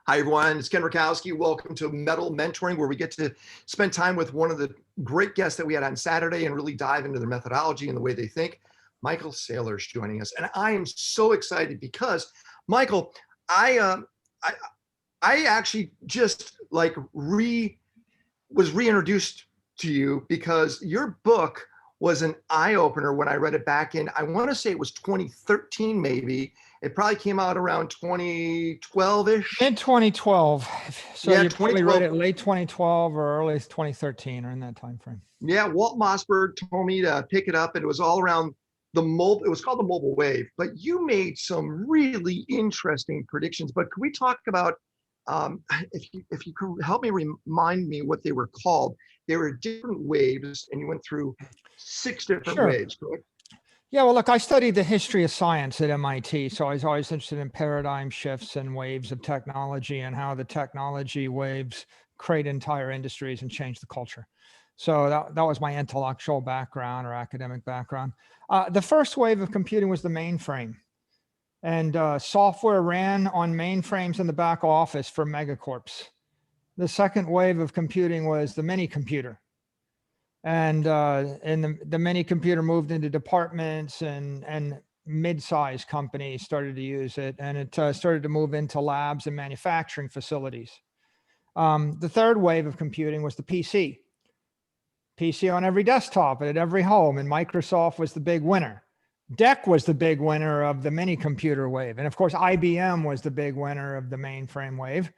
Hi, everyone. It's Ken Rakowski. Welcome to Metal Mentoring, where we get to spend time with one of the great guests that we had on Saturday and really dive into their methodology and the way they think. Michael Saylor is joining us, and I am so excited because, Michael, I actually just was reintroduced to you because your book was an eye-opener when I read it back in, I want to say it was 2013, maybe. It probably came out around 2012-ish. Mid 2012. So Yeah, you probably read 2012. it late 2012 or early 2013 or in that time frame. Yeah, Walt Mossberg told me to pick it up, and it was all around the mobile. It was called the mobile wave. But you made some really interesting predictions. But could we talk about if you could help me remind me what they were called? There were different waves, and you went through 6 different waves, correct? Yeah, well, look, I studied the history of science at MIT, so I was always interested in paradigm shifts and waves of technology and how the technology waves create entire industries and change the culture. So that was my intellectual background or academic background. The first wave of computing was the mainframe. And software ran on mainframes in the back office for megacorps. The second wave of computing was the mini computer. And the mini computer moved into departments and mid-sized companies started to use it. And it started to move into labs and manufacturing facilities. The third wave of computing was the PC. PC on every desktop and at every home, and Microsoft was the big winner. DEC was the big winner of the mini computer wave. And of course, IBM was the big winner of the mainframe wave.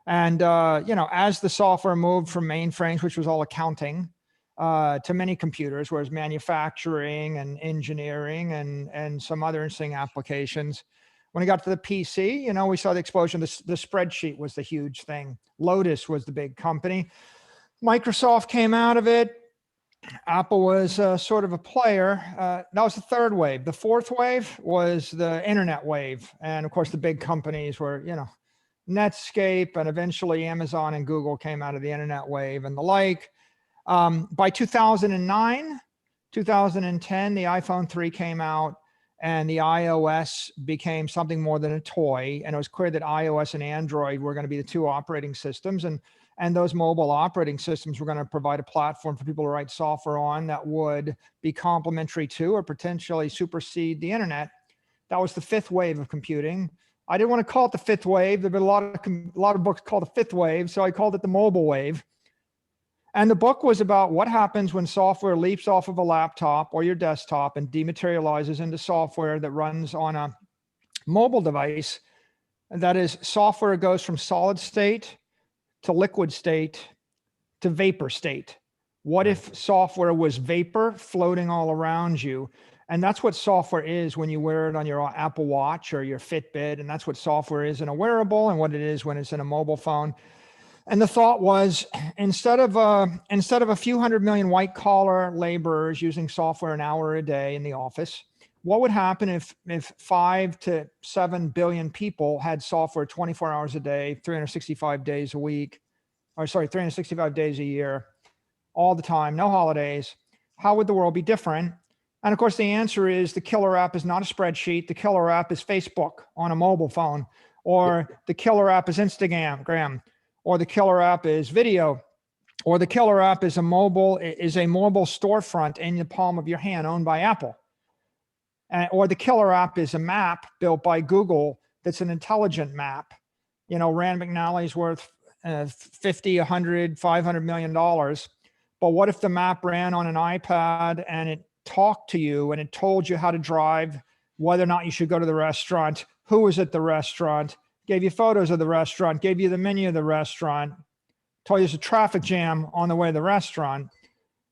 And, as the software moved from mainframes, which was all accounting, to many computers, whereas manufacturing and engineering and some other interesting applications. When it got to the PC, we saw the explosion. The spreadsheet was the huge thing. Lotus was the big company. Microsoft came out of it. Apple was sort of a player. That was the third wave. The fourth wave was the internet wave. And of course, the big companies were, Netscape, and eventually Amazon and Google came out of the internet wave and the like. By 2009, 2010, the iPhone 3 came out and the iOS became something more than a toy. And it was clear that iOS and Android were going to be the 2 operating systems. And those mobile operating systems were going to provide a platform for people to write software on that would be complementary to or potentially supersede the internet. That was the 5th wave of computing. I didn't want to call it the 5th wave. There have been a lot of books called the 5th wave, so I called it the mobile wave. And the book was about what happens when software leaps off of a laptop or your desktop and dematerializes into software that runs on a mobile device. And that is, software goes from solid state to liquid state to vapor state. What if software was vapor floating all around you? And that's what software is when you wear it on your Apple Watch or your Fitbit. And that's what software is in a wearable and what it is when it's in a mobile phone. And the thought was, instead of a few 100 million white collar laborers using software an hour a day in the office, what would happen if 5 to 7 billion people had software 24 hours a day, 365 days a week, 365 days a year, all the time, no holidays? How would the world be different? And of course, the answer is the killer app is not a spreadsheet. The killer app is Facebook on a mobile phone, or the killer app is Instagram, or the killer app is video, or the killer app is a mobile storefront in the palm of your hand owned by Apple. Or the killer app is a map built by Google that's an intelligent map. Rand McNally's worth 50, 100, $500 million. But what if the map ran on an iPad and it talked to you and it told you how to drive, whether or not you should go to the restaurant, who was at the restaurant, gave you photos of the restaurant, gave you the menu of the restaurant, told you there's a traffic jam on the way to the restaurant.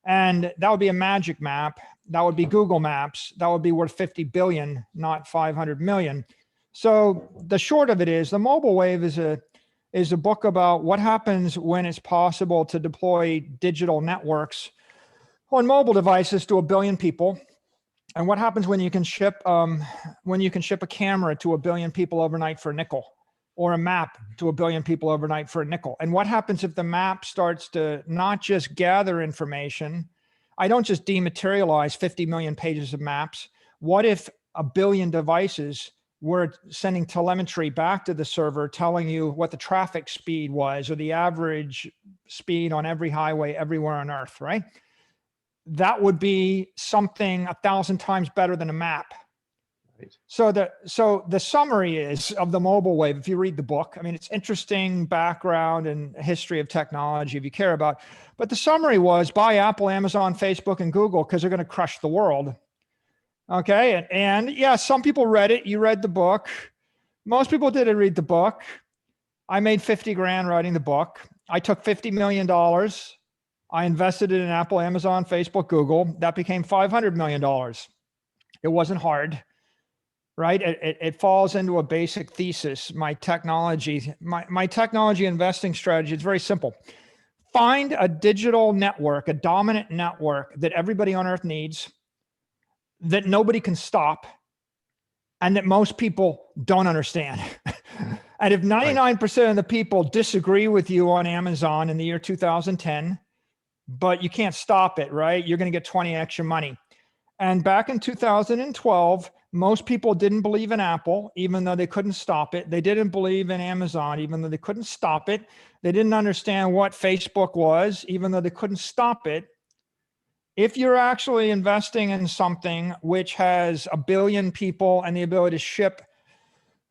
And that would be a magic map. That would be Google Maps. That would be worth 50 billion, not 500 million. So the short of it is the mobile wave is a book about what happens when it's possible to deploy digital networks on mobile devices to 1 billion people. And what happens when you can ship a camera to 1 billion people overnight for a nickel, or a map to 1 billion people overnight for a nickel? And what happens if the map starts to not just gather information? I don't just dematerialize 50 million pages of maps. What if 1 billion devices we're sending telemetry back to the server telling you what the traffic speed was or the average speed on every highway everywhere on Earth, right? That would be something 1,000 times better than a map. Right. So the summary is of the mobile wave, if you read the book, I mean, it's interesting background and history of technology if you care about, but the summary was buy Apple, Amazon, Facebook, and Google because they're going to crush the world. Okay. And yeah, some people read it. You read the book. Most people didn't read the book. I made 50 grand writing the book. I took $50 million. I invested it in Apple, Amazon, Facebook, Google. That became $500 million. It wasn't hard. Right? It falls into a basic thesis. My technology investing strategy is very simple. Find a digital network, a dominant network that everybody on Earth needs, that nobody can stop, and that most people don't understand. And if 99% of the people disagree with you on Amazon in the year 2010, but you can't stop it, right? You're going to get 20x your money. And back in 2012, most people didn't believe in Apple, even though they couldn't stop it. They didn't believe in Amazon, even though they couldn't stop it. They didn't understand what Facebook was, even though they couldn't stop it. If you're actually investing in something which has 1 billion people and the ability to ship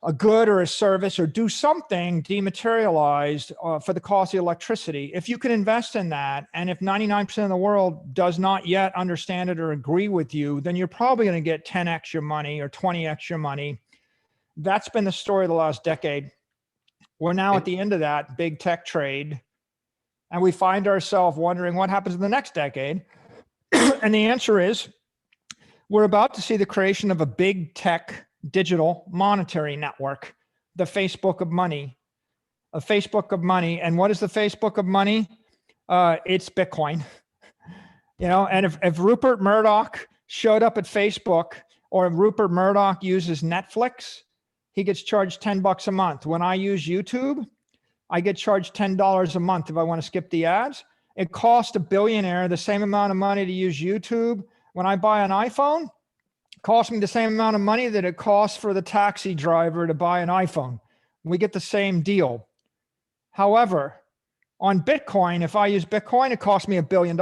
a good or a service or do something dematerialized for the cost of electricity, if you can invest in that, and if 99% of the world does not yet understand it or agree with you, then you're probably going to get 10x your money or 20x your money. That's been the story of the last decade. We're now at the end of that big tech trade, and we find ourselves wondering what happens in the next decade. And the answer is, we're about to see the creation of a big tech digital monetary network, the Facebook of money, a Facebook of money. And what is the Facebook of money? It's Bitcoin. You know, and if Rupert Murdoch showed up at Facebook, or if Rupert Murdoch uses Netflix, he gets charged $10 a month. When I use YouTube, I get charged $10 a month if I want to skip the ads. It costs a billionaire the same amount of money to use YouTube. When I buy an iPhone, it costs me the same amount of money that it costs for the taxi driver to buy an iPhone. We get the same deal. However, on Bitcoin, if I use Bitcoin, it costs me $1 billion.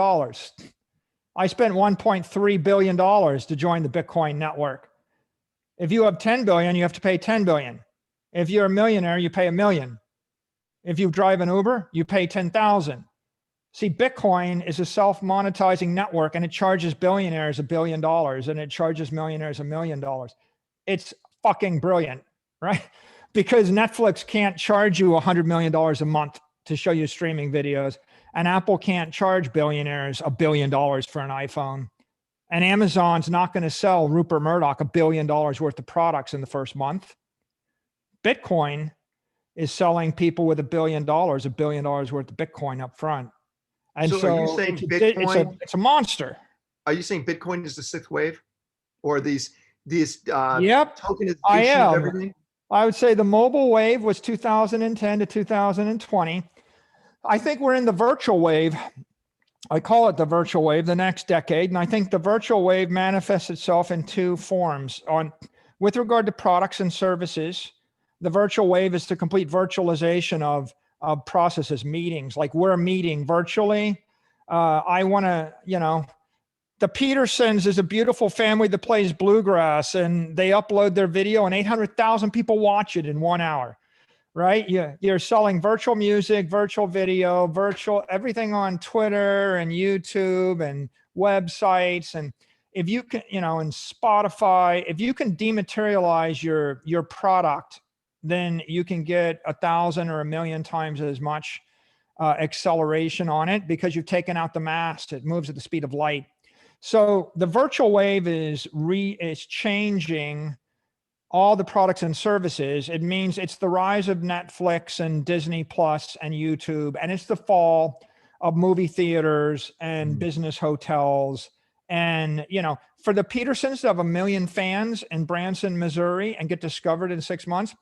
I spent $1.3 billion to join the Bitcoin network. If you have 10 billion, you have to pay 10 billion. If you're a millionaire, you pay $1 million. If you drive an Uber, you pay 10,000. See, Bitcoin is a self-monetizing network, and it charges billionaires $1 billion, and it charges millionaires $1 million. It's fucking brilliant, right? Because Netflix can't charge you $100 million a month to show you streaming videos, and Apple can't charge billionaires $1 billion for an iPhone. And Amazon's not going to sell Rupert Murdoch $1 billion worth of products in the first month. Bitcoin is selling people with $1 billion worth of Bitcoin up front. And so are you saying Bitcoin? It's a monster. Are you saying Bitcoin is the sixth wave, or these Yep, tokenization I am. of everything? I would say the mobile wave was 2010 to 2020. I think we're in the virtual wave. I call it the virtual wave, the next decade. And I think the virtual wave manifests itself in two forms. With regard to products and services, the virtual wave is the complete virtualization of processes, meetings. Like we're meeting virtually. I want to, the Petersons is a beautiful family that plays bluegrass, and they upload their video and 800,000 people watch it in 1 hour, right? You're selling virtual music, virtual video, virtual everything on Twitter and YouTube and websites. And if you can, and Spotify, if you can dematerialize your product, then you can get 1,000 or 1,000,000 times as much acceleration on it, because you've taken out the mask. It moves at the speed of light. So the virtual wave is changing all the products and services. It means it's the rise of Netflix and Disney Plus and YouTube, and it's the fall of movie theaters and business hotels. And, for the Petersons to have 1 million fans in Branson, Missouri, and get discovered in 6 months,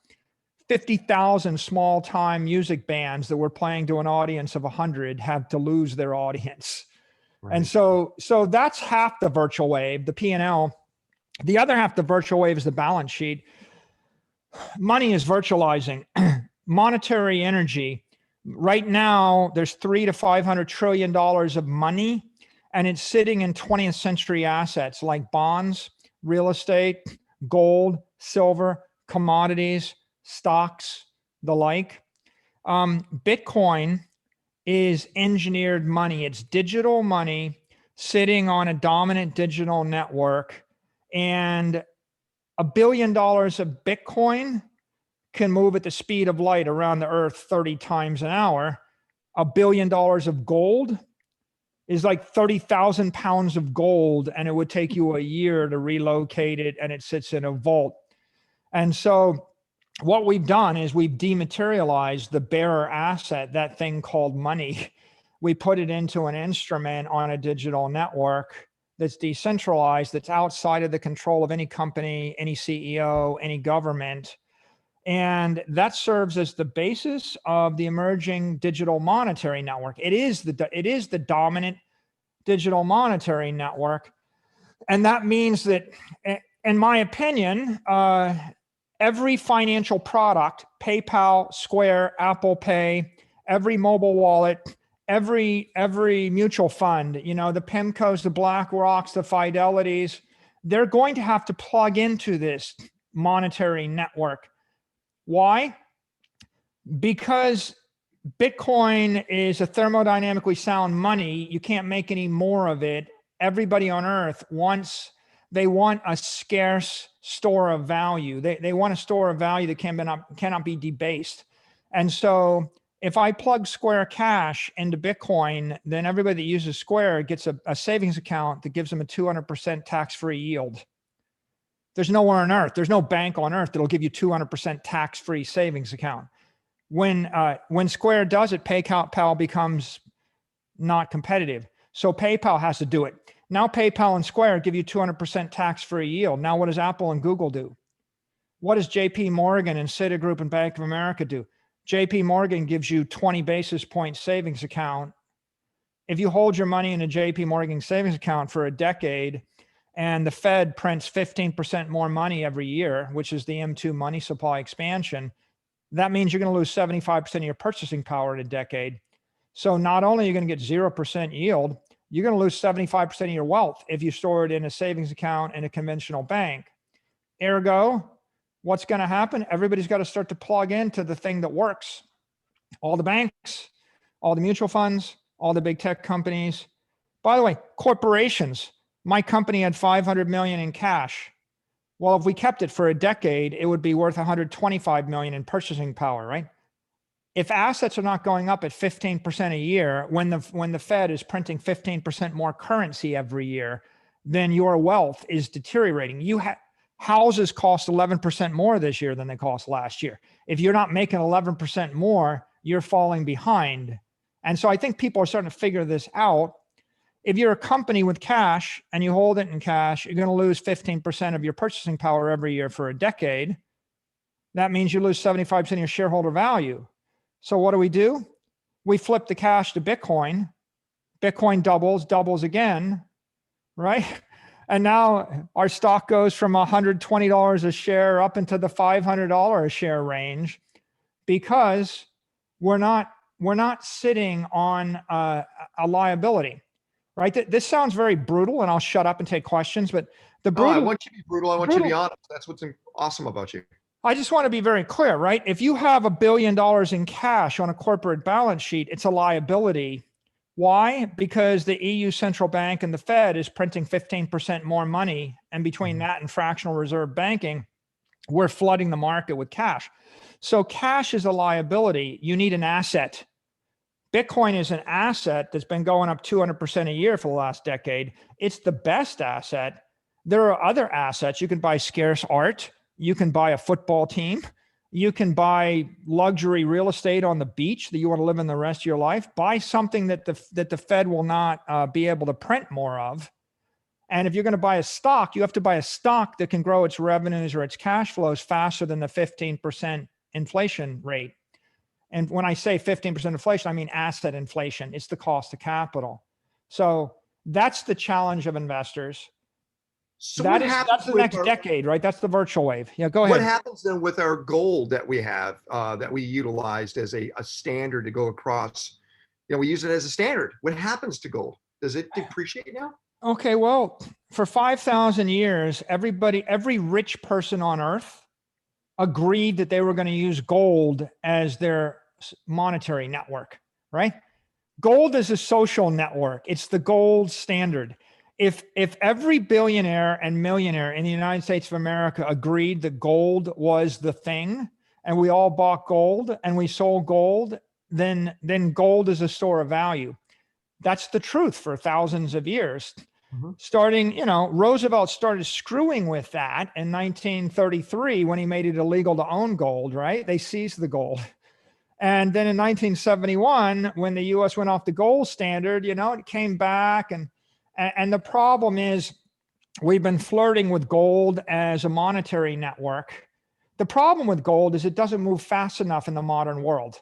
50,000 small-time music bands that were playing to an audience of 100 have to lose their audience. Right. And so that's half the virtual wave, the P&L. The other half of the virtual wave is the balance sheet. Money is virtualizing. Monetary energy. Right now, there's $300 to $500 trillion of money, and it's sitting in 20th century assets like bonds, real estate, gold, silver, commodities, stocks, the like. Bitcoin is engineered money. It's digital money sitting on a dominant digital network, and $1 billion of Bitcoin can move at the speed of light around the earth 30 times an hour. $1 billion of gold is like 30,000 pounds of gold, and it would take you a year to relocate it, and it sits in a vault. And so what we've done is we've dematerialized the bearer asset, that thing called money. We put it into an instrument on a digital network that's decentralized, that's outside of the control of any company, any CEO, any government. And that serves as the basis of the emerging digital monetary network. It is the dominant digital monetary network. And that means that, in my opinion, every financial product, PayPal, Square, Apple Pay, every mobile wallet, every mutual fund, the PIMCOs, the BlackRocks, the Fidelities, they're going to have to plug into this monetary network. Why? Because Bitcoin is a thermodynamically sound money. You can't make any more of it. Everybody on earth wants a scarce store of value. They want a store of value that cannot be debased. And so if I plug Square Cash into Bitcoin, then everybody that uses Square gets a savings account that gives them a 200% tax-free yield. There's nowhere on earth, there's no bank on earth that'll give you 200% tax-free savings account. When Square does it, PayPal becomes not competitive. So PayPal has to do it. Now PayPal and Square give you 200% tax-free yield. Now what does Apple and Google do? What does JP Morgan and Citigroup and Bank of America do? JP Morgan gives you 20 basis point savings account. If you hold your money in a JP Morgan savings account for a decade, and the Fed prints 15% more money every year, which is the M2 money supply expansion, that means you're going to lose 75% of your purchasing power in a decade. So not only are you going to get 0% yield, you're going to lose 75% of your wealth if you store it in a savings account in a conventional bank. Ergo, what's going to happen? Everybody's got to start to plug into the thing that works. All the banks, all the mutual funds, all the big tech companies. By the way, corporations. My company had 500 million in cash. Well, if we kept it for a decade, it would be worth 125 million in purchasing power, right? If assets are not going up at 15% a year, when the Fed is printing 15% more currency every year, then your wealth is deteriorating. Houses cost 11% more this year than they cost last year. If you're not making 11% more, you're falling behind. And so I think people are starting to figure this out. If you're a company with cash and you hold it in cash, you're going to lose 15% of your purchasing power every year for a decade. That means you lose 75% of your shareholder value. So what do? We flip the cash to Bitcoin. Bitcoin doubles again, right? And now our stock goes from $120 a share up into the $500 a share range, because we're not sitting on a liability. Right? This sounds very brutal, and I'll shut up and take questions, but the brutal— I want you to be brutal. I want you to be honest. That's what's awesome about you. I just want to be very clear, right? If you have $1 billion in cash on a corporate balance sheet, it's a liability. Why? Because the EU Central Bank and the Fed is printing 15% more money, and between that and fractional reserve banking, we're flooding the market with cash. So cash is a liability. You need an asset. Bitcoin is an asset that's been going up 200% a year for the last decade. It's the best asset. There are other assets. You can buy scarce art. You can buy a football team. You can buy luxury real estate on the beach that you want to live in the rest of your life. Buy something that the Fed will not be able to print more of. And if you're going to buy a stock, you have to buy a stock that can grow its revenues or its cash flows faster than the 15% inflation rate. And when I say 15% inflation, I mean asset inflation. It's the cost of capital. So that's the challenge of investors. So what happens That's the with next decade, right? That's the virtual wave. Yeah, go what ahead. happens then with our gold that we have that we utilized as a standard to go across? We use it as a standard. What happens to gold? Does it depreciate now? Okay, well, for 5,000 years, every rich person on earth agreed that they were going to use gold as their monetary network, right? Gold is a social network. It's the gold standard. If every billionaire and millionaire in the United States of America agreed that gold was the thing, and we all bought gold and we sold gold, then gold is a store of value. That's the truth for thousands of years. Starting, Roosevelt started screwing with that in 1933 when he made it illegal to own gold, right? They seized the gold. And then in 1971, when the US went off the gold standard, it came back. And the problem is we've been flirting with gold as a monetary network. The problem with gold is it doesn't move fast enough in the modern world,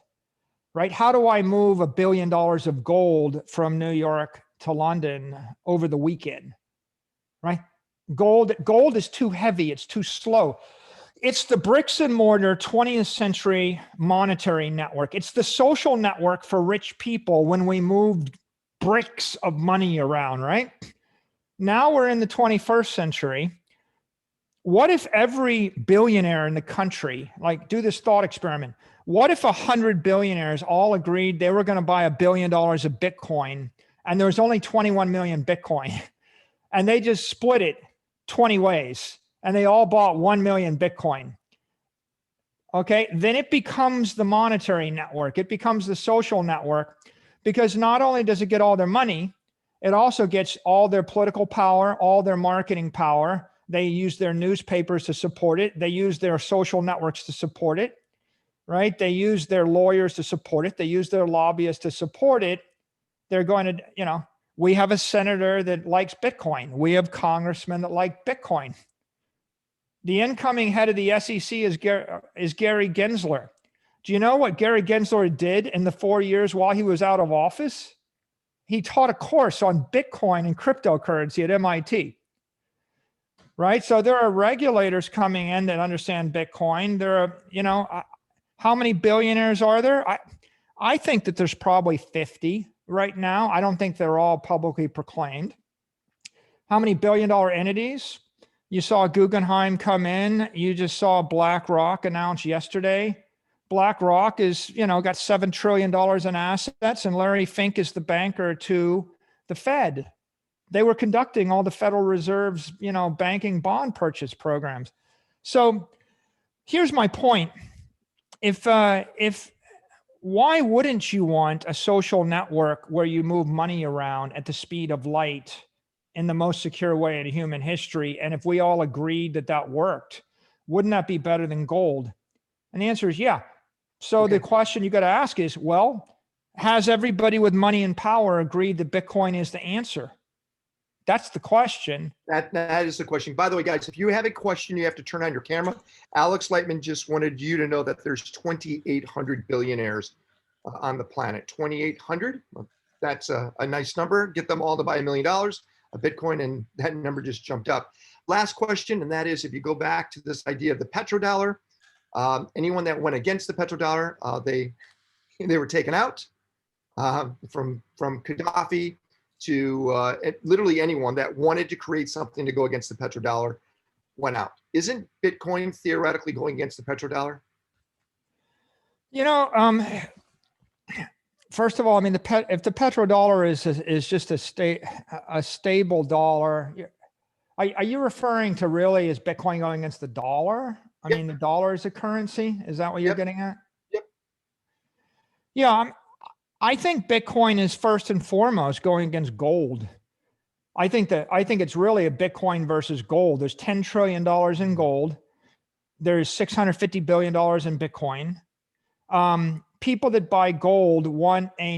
right? How do I move $1 billion of gold from New York to London over the weekend, right? Gold is too heavy. It's too slow. It's the bricks and mortar 20th century monetary network. It's the social network for rich people when we moved bricks of money around, right? Now we're in the 21st century. What if every billionaire in the country, like, do this thought experiment. What if 100 billionaires all agreed they were going to buy $1 billion of Bitcoin, and there was only 21 million Bitcoin, and they just split it 20 ways, and they all bought 1 million Bitcoin? Okay, then it becomes the monetary network. It becomes the social network, because not only does it get all their money, it also gets all their political power, all their marketing power. They use their newspapers to support it. They use their social networks to support it, right? They use their lawyers to support it. They use their lobbyists to support it. They're going to, we have a senator that likes Bitcoin. We have congressmen that like Bitcoin. The incoming head of the SEC is Gary Gensler. Do you know what Gary Gensler did in the 4 years while he was out of office? He taught a course on Bitcoin and cryptocurrency at MIT. Right? So there are regulators coming in that understand Bitcoin. There are, how many billionaires are there? I think that there's probably 50 right now. I don't think they're all publicly proclaimed. How many billion-dollar entities? You saw Guggenheim come in. You just saw BlackRock announce yesterday. BlackRock is, got $7 trillion in assets, and Larry Fink is the banker to the Fed. They were conducting all the Federal Reserve's, banking bond purchase programs. So here's my point. If why wouldn't you want a social network where you move money around at the speed of light in the most secure way in human history? And if we all agreed that that worked, wouldn't that be better than gold? And the answer is yeah. So okay. The question you got to ask is, well, has everybody with money and power agreed that Bitcoin is the answer? That's the question. That is the question. By the way, guys, if you have a question, you have to turn on your camera. Alex Lightman just wanted you to know that there's 2,800 billionaires on the planet. 2,800. That's a nice number. Get them all to buy $1 million of Bitcoin, and that number just jumped up. Last question, and that is, if you go back to this idea of the petrodollar, anyone that went against the petrodollar, they were taken out. From Gaddafi to literally anyone that wanted to create something to go against the petrodollar went out. Isn't Bitcoin theoretically going against the petrodollar? First of all, I mean, if the petrodollar is just a stable dollar, are you referring to really is Bitcoin going against the dollar? I mean, the dollar is a currency. Is that what you're getting at? Yep. Yeah, I think Bitcoin is first and foremost going against gold. I think it's really a Bitcoin versus gold. There's $10 trillion in gold. There's $650 billion in Bitcoin. People that buy gold want a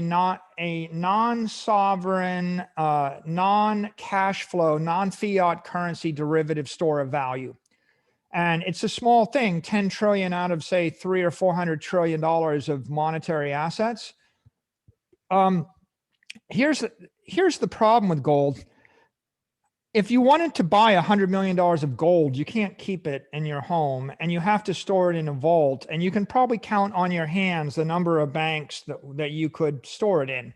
non-sovereign, non-cash flow, non-fiat currency derivative store of value. And it's a small thing, 10 trillion out of, say, $300 or $400 trillion of monetary assets. Here's the problem with gold. if you wanted to buy $100 million of gold, you can't keep it in your home and you have to store it in a vault. And you can probably count on your hands the number of banks that you could store it in.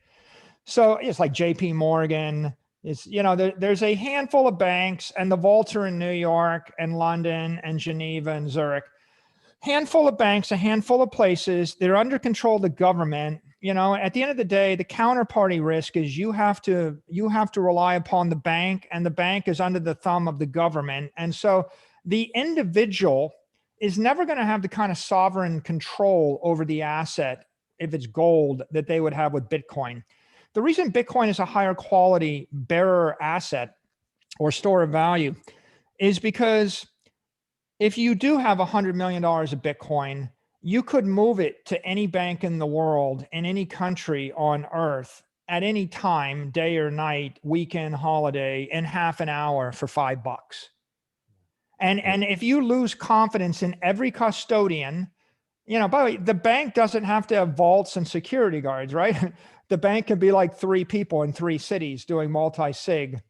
So it's like JP Morgan. It's, there's a handful of banks, and the vaults are in New York and London and Geneva and Zurich. Handful of banks, a handful of places. They're under control of the government. At the end of the day, the counterparty risk is you have to rely upon the bank, and the bank is under the thumb of the government. And so the individual is never going to have the kind of sovereign control over the asset, if it's gold, that they would have with Bitcoin. The reason Bitcoin is a higher quality bearer asset or store of value is because if you do have $100 million of Bitcoin, you could move it to any bank in the world, in any country on earth, at any time, day or night, weekend, holiday, in half an hour for $5. And if you lose confidence in every custodian, by the way, the bank doesn't have to have vaults and security guards, right? The bank can be like 3 people in 3 cities doing multi-sig.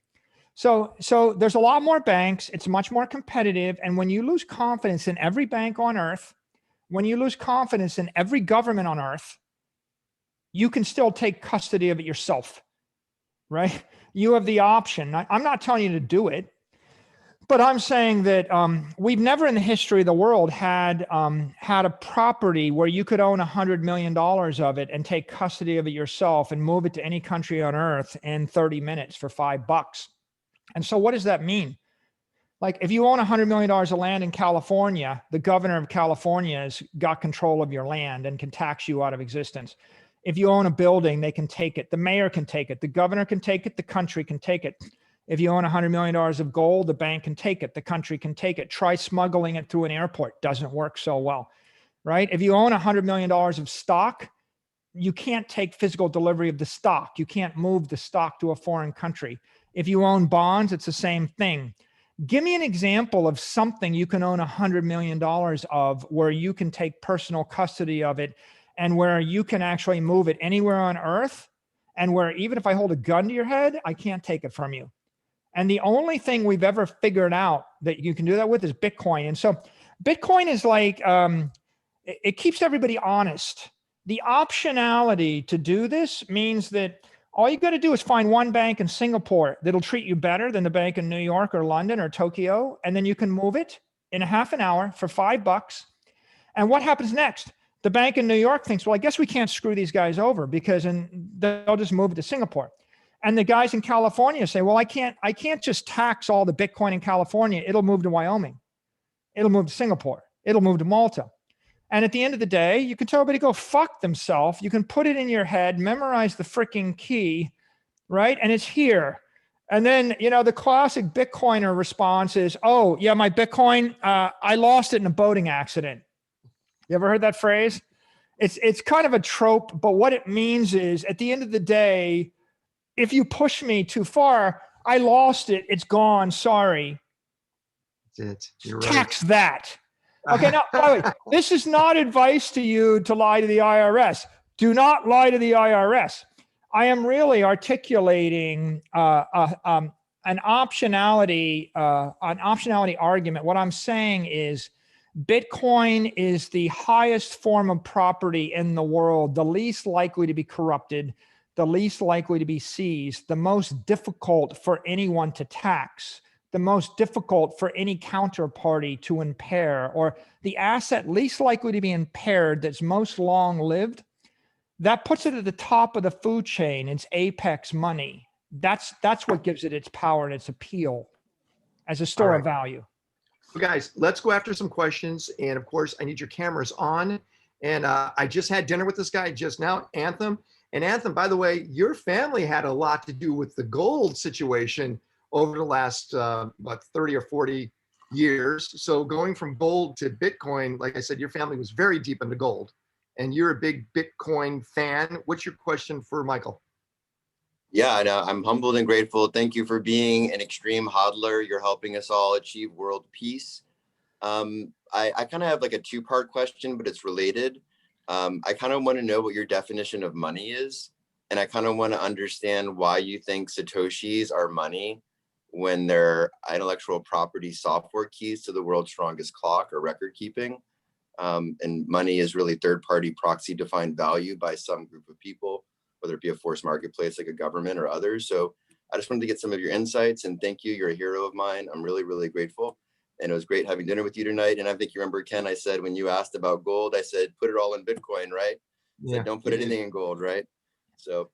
So there's a lot more banks. It's much more competitive. And when you lose confidence in every bank on earth, when you lose confidence in every government on earth, you can still take custody of it yourself, right? You have the option. I'm not telling you to do it, but I'm saying that we've never in the history of the world had a property where you could own $100 million of it and take custody of it yourself and move it to any country on earth in 30 minutes for $5. And so what does that mean? Like if you own $100 million of land in California, the governor of California has got control of your land and can tax you out of existence. If you own a building, they can take it. The mayor can take it. The governor can take it. The country can take it. If you own $100 million of gold, the bank can take it. The country can take it. Try smuggling it through an airport. Doesn't work so well, right? If you own $100 million of stock, you can't take physical delivery of the stock. You can't move the stock to a foreign country. If you own bonds, it's the same thing. Give me an example of something you can own $100 million of where you can take personal custody of it and where you can actually move it anywhere on earth, and where even if I hold a gun to your head, I can't take it from you. And the only thing we've ever figured out that you can do that with is Bitcoin. And so Bitcoin is like, it keeps everybody honest. The optionality to do this means that all you got to do is find one bank in Singapore that'll treat you better than the bank in New York or London or Tokyo. And then you can move it in a half an hour for $5. And what happens next? The bank in New York thinks, well, I guess we can't screw these guys over because they'll just move it to Singapore. And the guys in California say, well, I can't just tax all the Bitcoin in California. It'll move to Wyoming. It'll move to Singapore. It'll move to Malta. And at the end of the day, you can tell everybody to go fuck themselves. You can put it in your head, memorize the freaking key, right? And it's here. And then, the classic Bitcoiner response is, oh, yeah, my Bitcoin, I lost it in a boating accident. You ever heard that phrase? It's kind of a trope, but what it means is at the end of the day, if you push me too far, I lost it. It's gone. Sorry. That's it. You're Tax that. Okay, now, by the way, this is not advice to you to lie to the IRS. Do not lie to the IRS. I am really articulating an optionality argument. What I'm saying is Bitcoin is the highest form of property in the world, the least likely to be corrupted, the least likely to be seized, the most difficult for anyone to tax, the most difficult for any counterparty to impair, or the asset least likely to be impaired that's most long-lived. That puts it at the top of the food chain. It's apex money. That's what gives it its power and its appeal as a store of value. Well, guys, let's go after some questions. And of course, I need your cameras on. And I just had dinner with this guy just now, Anthem. And Anthem, by the way, your family had a lot to do with the gold situation over the last, 30 or 40 years. So going from gold to Bitcoin, like I said, your family was very deep into gold. And you're a big Bitcoin fan. What's your question for Michael? Yeah, I'm humbled and grateful. Thank you for being an extreme hodler. You're helping us all achieve world peace. I kind of have like a 2-part question, but it's related. I kind of want to know what your definition of money is. And I kind of want to understand why you think Satoshis are money. when they're intellectual property software keys to the world's strongest clock or record keeping. And money is really third-party proxy defined value by some group of people, whether it be a forced marketplace like a government or others. So I just wanted to get some of your insights, and thank you. You're a hero of mine. I'm really, really grateful. And it was great having dinner with you tonight. And I think you remember, Ken, I said, when you asked about gold, I said, put it all in Bitcoin, right? I said, don't put anything in gold, right? So.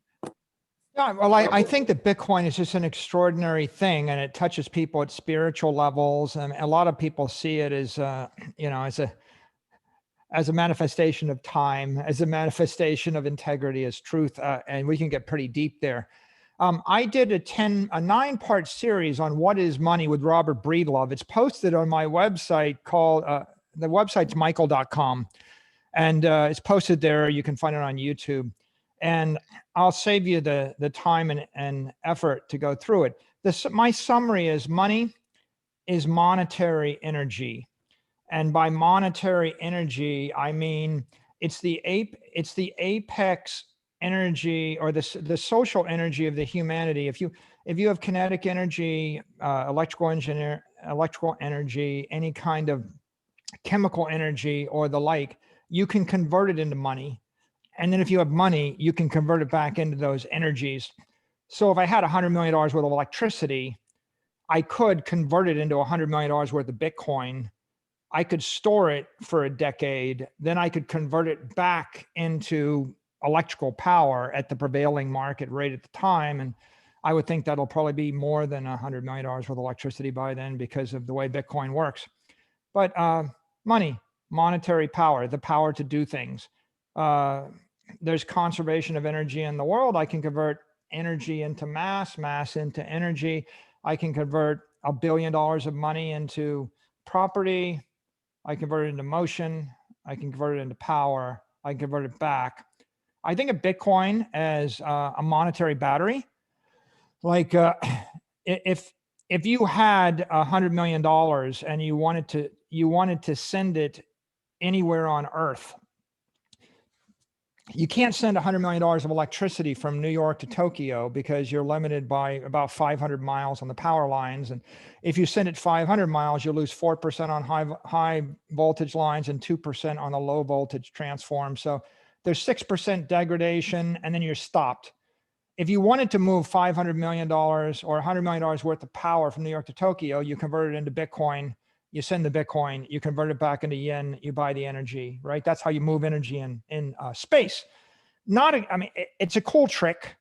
Yeah, well, I think that Bitcoin is just an extraordinary thing, and it touches people at spiritual levels. And a lot of people see it as, you know, as a manifestation of time, as a manifestation of integrity, as truth, and we can get pretty deep there. I did a 9-part series on what is money with Robert Breedlove. It's posted on my website called, the website's michael.com, and it's posted there. You can find it on YouTube, and I'll save you the time and effort to go through it. My summary is money is monetary energy. And by monetary energy, I mean, it's the apex energy, or the social energy of the humanity. If you have kinetic energy, electrical energy, any kind of chemical energy or the like, you can convert it into money. And then if you have money, you can convert it back into those energies. So if I had $100 million worth of electricity, I could convert it into $100 million worth of Bitcoin. I could store it for a decade, then I could convert it back into electrical power at the prevailing market rate at the time. And I would think that'll probably be more than $100 million worth of electricity by then because of the way Bitcoin works. But money, monetary power, the power to do things. There's conservation of energy in the world. I can convert energy into mass into energy. I can convert $1 billion of money into property. I convert it into motion. I can convert it into power. I can convert it back. I think of Bitcoin as a monetary battery. Like if you had $100 million and you wanted to send it anywhere on Earth, you can't send $100 million of electricity from New York to Tokyo because you're limited by about 500 miles on the power lines. And if you send it 500 miles, you'll lose 4% on high voltage lines and 2% on the low voltage transform. So there's 6% degradation, and then you're stopped. If you wanted to move $500 million or $100 million worth of power from New York to Tokyo, you convert it into Bitcoin. You send the Bitcoin, you convert it back into yen, you buy the energy, right? That's how you move energy in space. I mean, it's a cool trick,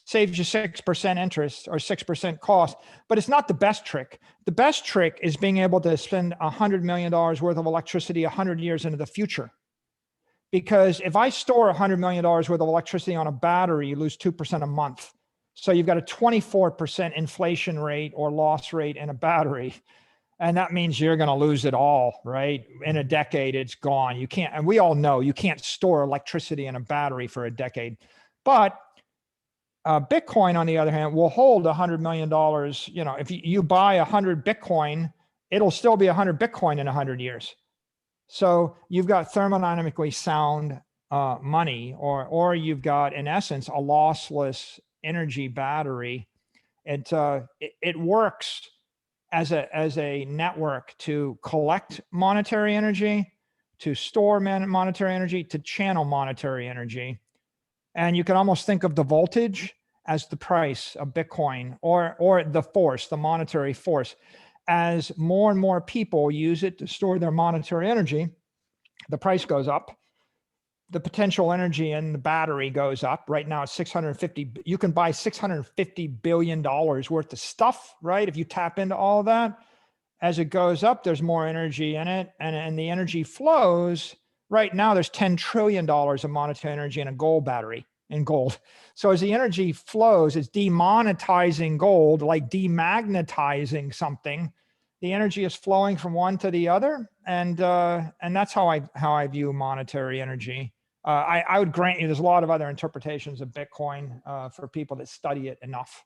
saves you 6% interest or 6% cost, but it's not the best trick. The best trick is being able to spend $100 million worth of electricity 100 years into the future. Because if I store $100 million worth of electricity on a battery, you lose 2% a month. So you've got a 24% inflation rate or loss rate in a battery. And that means you're going to lose it all, right? In a decade, it's gone. You can't, and we all know you can't store electricity in a battery for a decade. But Bitcoin, on the other hand, will hold $100 million. You know, if you buy 100 Bitcoin, it'll still be 100 Bitcoin in 100 years. So you've got thermodynamically sound money, or you've got, in essence, a lossless energy battery. It works as a network to collect monetary energy, to store monetary energy, to channel monetary energy. And you can almost think of the voltage as the price of Bitcoin, or the force, the monetary force. As more and more people use it to store their monetary energy, the price goes up. The potential energy in the battery goes up. Right now it's 650. You can buy $650 billion worth of stuff, right? If you tap into all of that, as it goes up, there's more energy in it, and the energy flows. Right now there's $10 trillion of monetary energy in a gold battery, in gold. So as the energy flows, it's demonetizing gold, like demagnetizing something. The energy is flowing from one to the other, and that's how I view monetary energy. I would grant you there's a lot of other interpretations of Bitcoin for people that study it enough.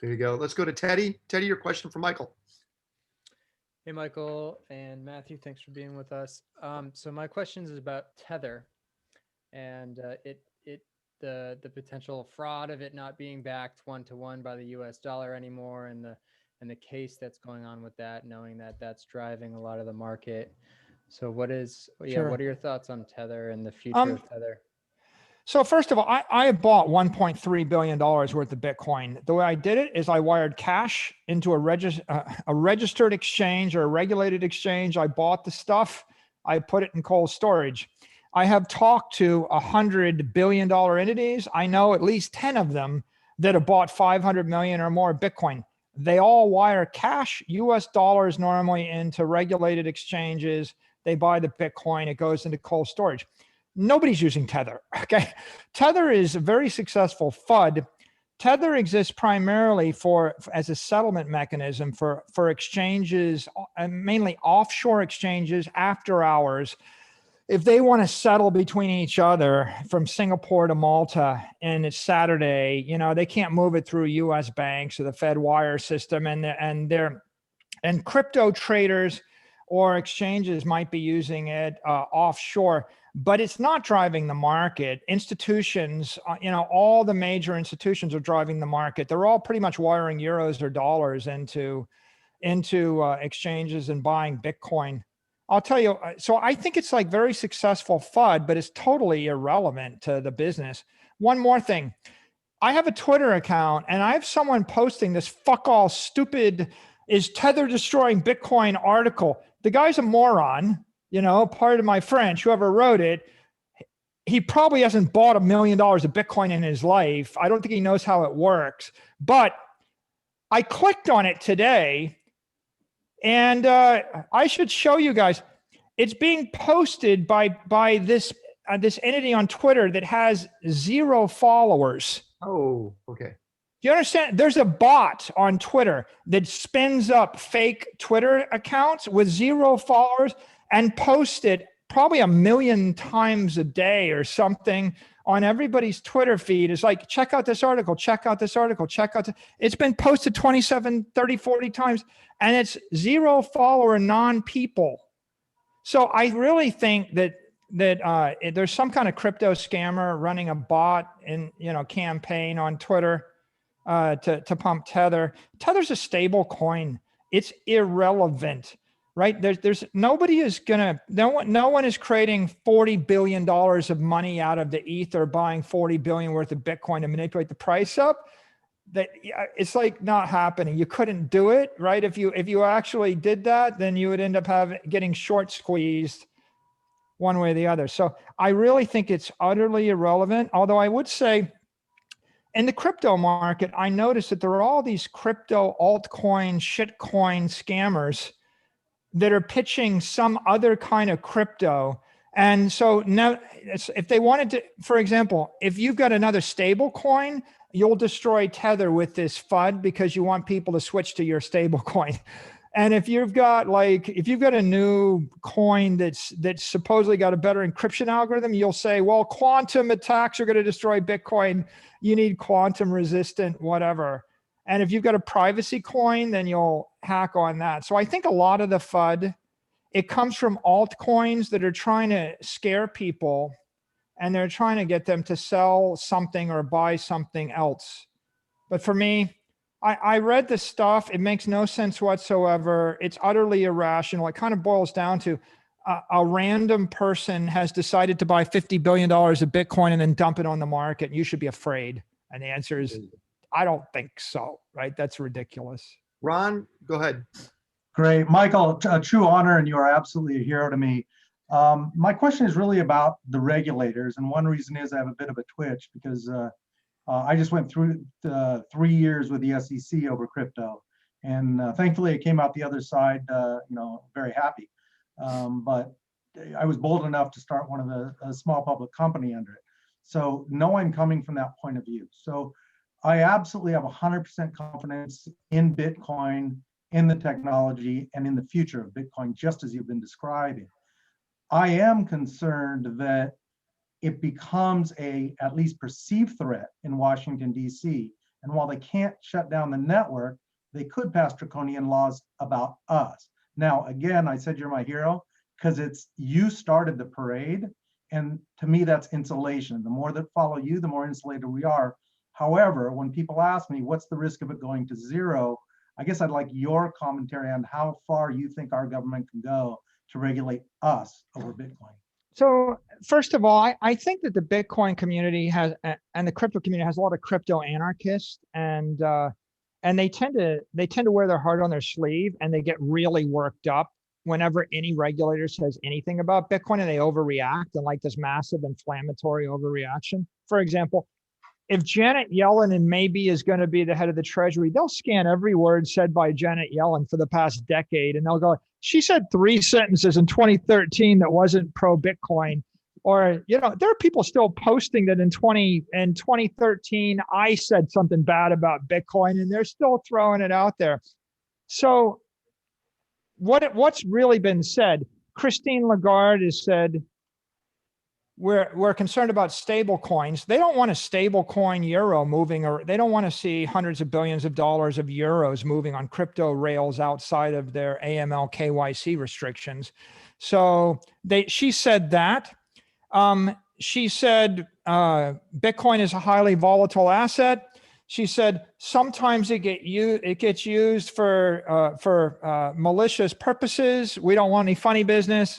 There you go. Let's go to Teddy. Teddy, your question for Michael. Hey, Michael and Matthew, thanks for being with us. So my question is about Tether and the potential fraud of it not being backed one-to-one by the US dollar anymore, and the and the case that's going on with that, knowing that that's driving a lot of the market. So what Sure. are your thoughts on Tether and the future Um, of Tether? So first of all, I bought $1.3 billion worth of Bitcoin. The way I did it is I wired cash into a registered exchange or a regulated exchange. I bought the stuff. I put it in cold storage. I have talked to $100 billion entities. I know at least 10 of them that have bought 500 million or more Bitcoin. They all wire cash, US dollars normally, into regulated exchanges. They buy the Bitcoin. It goes into cold storage. Nobody's using Tether. Okay. Tether is a very successful FUD. Tether exists primarily as a settlement mechanism for exchanges, and mainly offshore exchanges after hours. If they want to settle between each other from Singapore to Malta and it's Saturday, they can't move it through US banks or the Fed wire system, and crypto traders or exchanges might be using it offshore, but it's not driving the market. Institutions, all the major institutions are driving the market. They're all pretty much wiring euros or dollars into exchanges and buying Bitcoin. I'll tell you, so I think it's like very successful FUD, but it's totally irrelevant to the business. One more thing. I have a Twitter account and I have someone posting this fuck all stupid "is Tether destroying Bitcoin" article. The guy's a moron, pardon my French, whoever wrote it. He probably hasn't bought $1 million of Bitcoin in his life. I don't think he knows how it works, but I clicked on it today and I should show you guys. It's being posted by this entity on Twitter that has 0 followers. Oh, okay. Do you understand? There's a bot on Twitter that spins up fake Twitter accounts with 0 followers and posts it probably 1 million times a day or something on everybody's Twitter feed. It's like, check out this article, check out this article, check out. It's been posted 27, 30, 40 times, and it's 0 follower non-people. So I really think that there's some kind of crypto scammer running a bot and campaign on Twitter to pump Tether. Tether's a stable coin. It's irrelevant, right? There's nobody is gonna, no one is creating $40 billion of money out of the ether, buying 40 billion worth of Bitcoin to manipulate the price up. That it's like not happening. You couldn't do it, right? If you actually did that, then you would end up getting short squeezed one way or the other. So I really think it's utterly irrelevant. Although I would say, in the crypto market, I noticed that there are all these crypto altcoin, shitcoin scammers that are pitching some other kind of crypto. And so now, if they wanted to, for example, if you've got another stable coin, you'll destroy Tether with this FUD because you want people to switch to your stable coin. And if you've got a new coin that's supposedly got a better encryption algorithm, you'll say, well, quantum attacks are going to destroy Bitcoin. You need quantum resistant, whatever. And if you've got a privacy coin, then you'll hack on that. So I think a lot of the FUD, it comes from altcoins that are trying to scare people and they're trying to get them to sell something or buy something else. But for me, I read the stuff. It makes no sense whatsoever. It's utterly irrational. It kind of boils down to a random person has decided to buy $50 billion of Bitcoin and then dump it on the market. You should be afraid. And the answer is, I don't think so, right? That's ridiculous. Ron, go ahead. Great. Michael, a true honor, and you are absolutely a hero to me. My question is really about the regulators. And one reason is I have a bit of a twitch because I just went through 3 years with the SEC over crypto. And thankfully, it came out the other side, very happy. But I was bold enough to start one of a small public company under it. So no, I'm coming from that point of view. So I absolutely have 100% confidence in Bitcoin, in the technology, and in the future of Bitcoin, just as you've been describing. I am concerned that it becomes a at least perceived threat in Washington, D.C. And while they can't shut down the network, they could pass draconian laws about us. Now, again, I said you're my hero because you started the parade. And to me, that's insulation. The more that follow you, the more insulated we are. However, when people ask me, what's the risk of it going to zero? I guess I'd like your commentary on how far you think our government can go to regulate us over Bitcoin. So first of all, I think that the Bitcoin community has, and the crypto community has a lot of crypto anarchists, and they tend to wear their heart on their sleeve, and they get really worked up whenever any regulator says anything about Bitcoin, and they overreact and like this massive inflammatory overreaction. For example, if Janet Yellen and maybe is going to be the head of the Treasury, they'll scan every word said by Janet Yellen for the past decade, and they'll go, she said 3 sentences in 2013 that wasn't pro-Bitcoin. Or, there are people still posting that in 2013, I said something bad about Bitcoin, and they're still throwing it out there. So what's really been said, Christine Lagarde has said, we're concerned about stable coins. They don't want a stable coin euro moving, or they don't want to see hundreds of billions of dollars of euros moving on crypto rails outside of their AML KYC restrictions. So she said that. She said Bitcoin is a highly volatile asset. She said sometimes it gets used for malicious purposes. We don't want any funny business.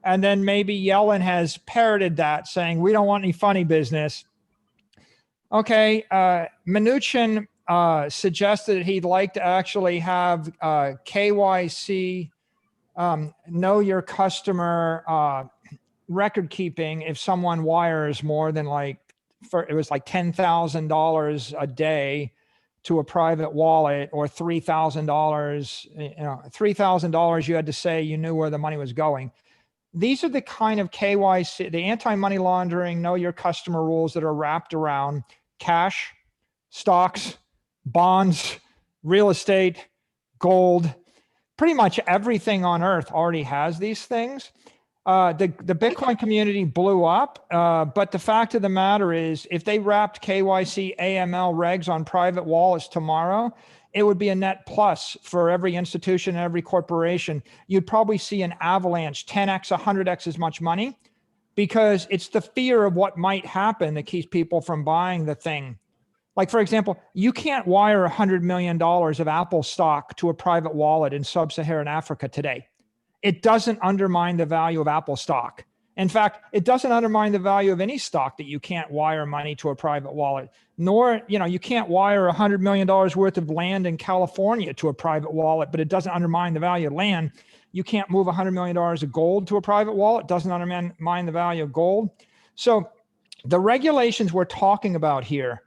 And then maybe Yellen has parroted that, saying, we don't want any funny business. Okay, Mnuchin suggested that he'd like to actually have KYC, know your customer record keeping if someone wires more than it was like $10,000 a day to a private wallet, or $3,000, $3,000 you had to say you knew where the money was going. These are the kind of KYC, the anti-money laundering, know your customer rules that are wrapped around cash, stocks, bonds, real estate, gold. Pretty much everything on earth already has these things. The Bitcoin community blew up, but the fact of the matter is, if they wrapped KYC AML regs on private wallets tomorrow, it would be a net plus for every institution and every corporation. You'd probably see an avalanche, 10x, 100x as much money, because it's the fear of what might happen that keeps people from buying the thing. Like, for example, you can't wire $100 million of Apple stock to a private wallet in sub-Saharan Africa today. It doesn't undermine the value of Apple stock. In fact, it doesn't undermine the value of any stock that you can't wire money to a private wallet, nor, you can't wire $100 million worth of land in California to a private wallet, but it doesn't undermine the value of land. You can't move $100 million of gold to a private wallet. It doesn't undermine the value of gold. So the regulations we're talking about here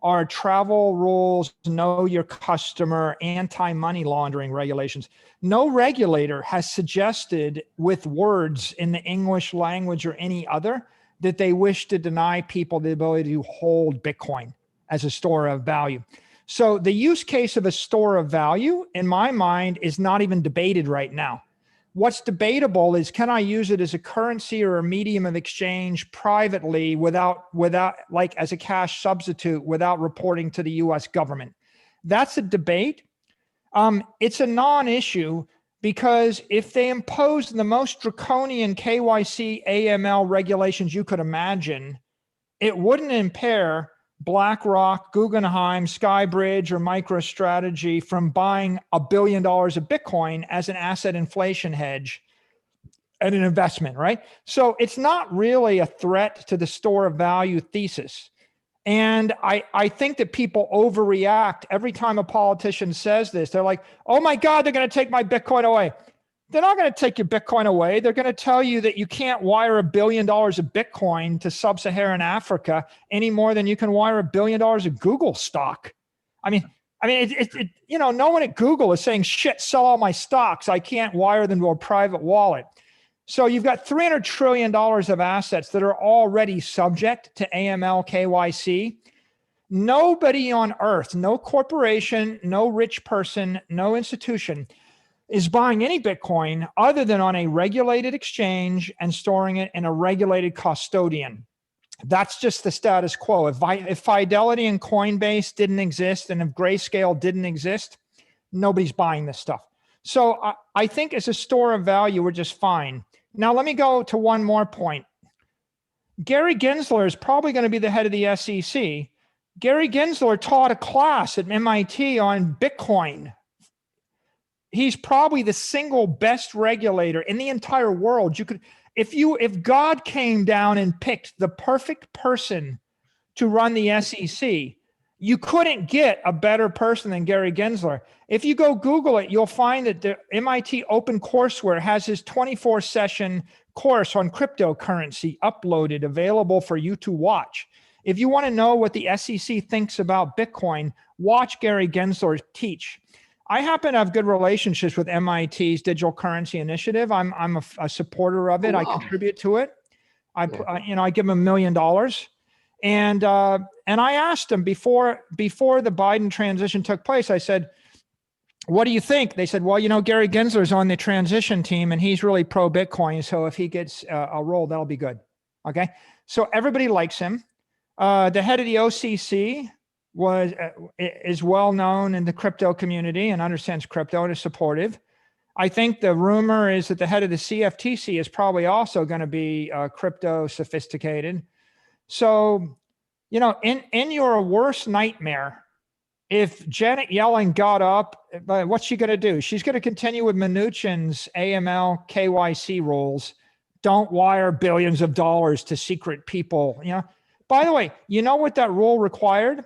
are travel rules, know your customer, anti-money laundering regulations. No regulator has suggested with words in the English language or any other that they wish to deny people the ability to hold Bitcoin as a store of value. So the use case of a store of value, in my mind, is not even debated right now. What's debatable is, can I use it as a currency or a medium of exchange privately without like as a cash substitute without reporting to the US government? That's a debate. It's a non-issue, because if they impose the most draconian KYC AML regulations you could imagine, it wouldn't impair BlackRock, Guggenheim, Skybridge, or MicroStrategy from buying $1 billion of Bitcoin as an asset inflation hedge and an investment, right? So it's not really a threat to the store of value thesis. And I think that people overreact every time a politician says this. They're like, oh my God, they're going to take my Bitcoin away. They're not going to take your Bitcoin away. They're going to tell you that you can't wire $1 billion of Bitcoin to sub-Saharan Africa any more than you can wire $1 billion of Google stock. I mean, no one at Google is saying, shit, sell all my stocks. I can't wire them to a private wallet. So you've got $300 trillion of assets that are already subject to AML KYC. Nobody on earth, no corporation, no rich person, no institution is buying any Bitcoin other than on a regulated exchange and storing it in a regulated custodian. That's just the status quo. If Fidelity and Coinbase didn't exist, and if Grayscale didn't exist, nobody's buying this stuff. So I think as a store of value, we're just fine. Now, let me go to one more point. Gary Gensler is probably going to be the head of the SEC. Gary Gensler taught a class at MIT on Bitcoin he's probably the single best regulator in the entire world. You could, if God came down and picked the perfect person to run the SEC, you couldn't get a better person than Gary Gensler. If you go Google it, you'll find that the MIT OpenCourseWare has his 24-session course on cryptocurrency uploaded, available for you to watch. If you want to know what the SEC thinks about Bitcoin, watch Gary Gensler teach. I happen to have good relationships with MIT's Digital Currency Initiative. I'm a supporter of it. Oh, I wow. contribute to it. Yeah. I give them $1 million. And I asked them before the Biden transition took place, I said, what do you think? They said, well, Gary Gensler's on the transition team and he's really pro Bitcoin. So if he gets a role, that'll be good. Okay. So everybody likes him. The head of the OCC is well known in the crypto community and understands crypto and is supportive. I think the rumor is that the head of the CFTC is probably also going to be crypto sophisticated. So, in your worst nightmare, if Janet Yellen got up, what's she going to do? She's going to continue with Mnuchin's AML KYC rules. Don't wire billions of dollars to secret people. By the way, you know what that rule required?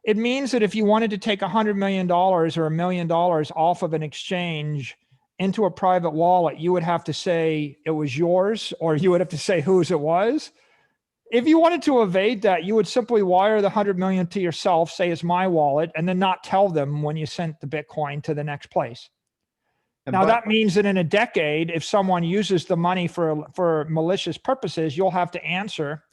It means that if you wanted to take $100 million or $1 million off of an exchange into a private wallet, you would have to say it was yours, or you would have to say whose it was. If you wanted to evade that, you would simply wire the 100 million to yourself, say it's my wallet, and then not tell them when you sent the Bitcoin to the next place. Now that means that in a decade, if someone uses the money for malicious purposes, you'll have to answer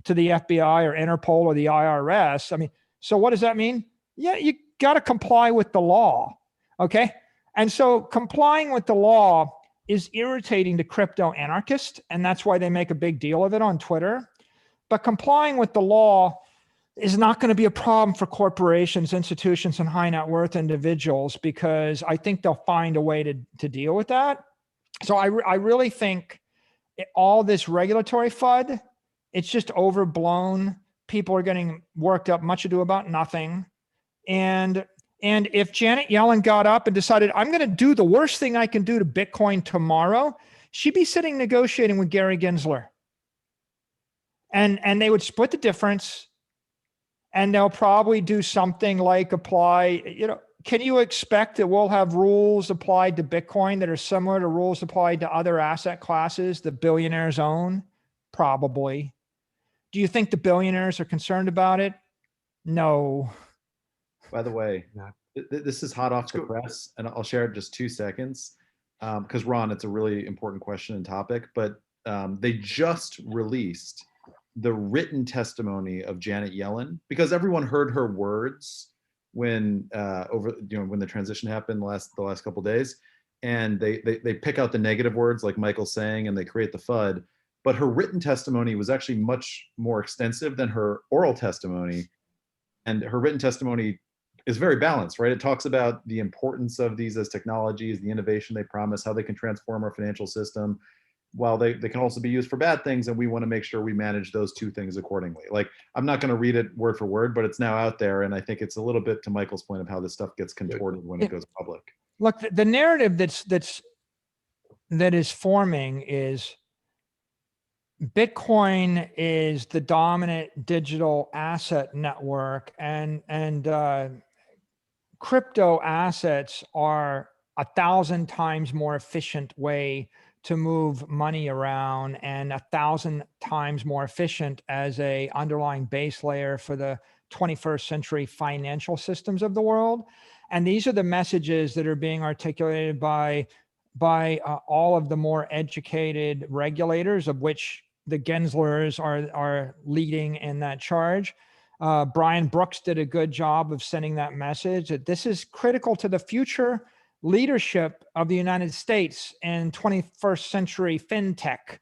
to the FBI or Interpol or the IRS. I mean, so what does that mean? Yeah, you got to comply with the law. Okay. And so complying with the law is irritating to crypto anarchists, and that's why they make a big deal of it on Twitter. But complying with the law is not going to be a problem for corporations, institutions, and high net worth individuals, because I think they'll find a way to deal with that. So I really think all this regulatory FUD, it's just overblown. People are getting worked up, much ado about nothing. And if Janet Yellen got up and decided, I'm going to do the worst thing I can do to Bitcoin tomorrow, she'd be sitting negotiating with Gary Gensler. And they would split the difference, and they'll probably do something like apply, can you expect that we'll have rules applied to Bitcoin that are similar to rules applied to other asset classes that billionaires own? Probably. Do you think the billionaires are concerned about it? No. By the way, this is hot off the press, and I'll share it in just 2 seconds, because Ron, it's a really important question and topic, but they just released the written testimony of Janet Yellen, because everyone heard her words when when the transition happened the last couple of days, and they pick out the negative words like Michael's saying, and they create the FUD. But her written testimony was actually much more extensive than her oral testimony, and her written testimony is very balanced, right? It talks about the importance of these as technologies, the innovation they promise, how they can transform our financial system, while they can also be used for bad things, and we want to make sure we manage those two things accordingly. Like, I'm not going to read it word for word, but it's now out there, and I think it's a little bit to Michael's point of how this stuff gets contorted when it goes public. Look, the narrative that is forming is Bitcoin is the dominant digital asset network, and crypto assets are 1,000 times more efficient way to move money around, and 1,000 times more efficient as a underlying base layer for the 21st century financial systems of the world. And these are the messages that are being articulated by all of the more educated regulators, of which the Genslers are leading in that charge. Brian Brooks did a good job of sending that message that this is critical to the future leadership of the United States in 21st century fintech.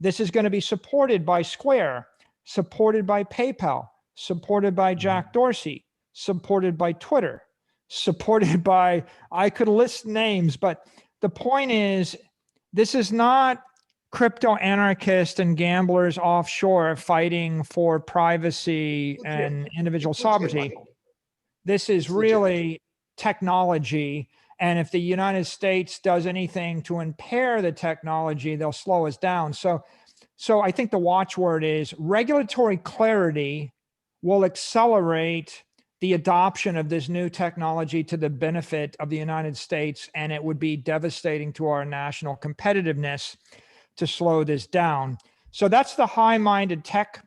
This is going to be supported by Square, supported by PayPal, supported by Jack Dorsey, supported by Twitter, supported by, I could list names, but the point is, this is not crypto anarchists and gamblers offshore fighting for privacy and individual sovereignty. This is really technology. And if the United States does anything to impair the technology, they'll slow us down. So I think the watchword is regulatory clarity will accelerate the adoption of this new technology to the benefit of the United States, and it would be devastating to our national competitiveness to slow this down. So that's the high-minded tech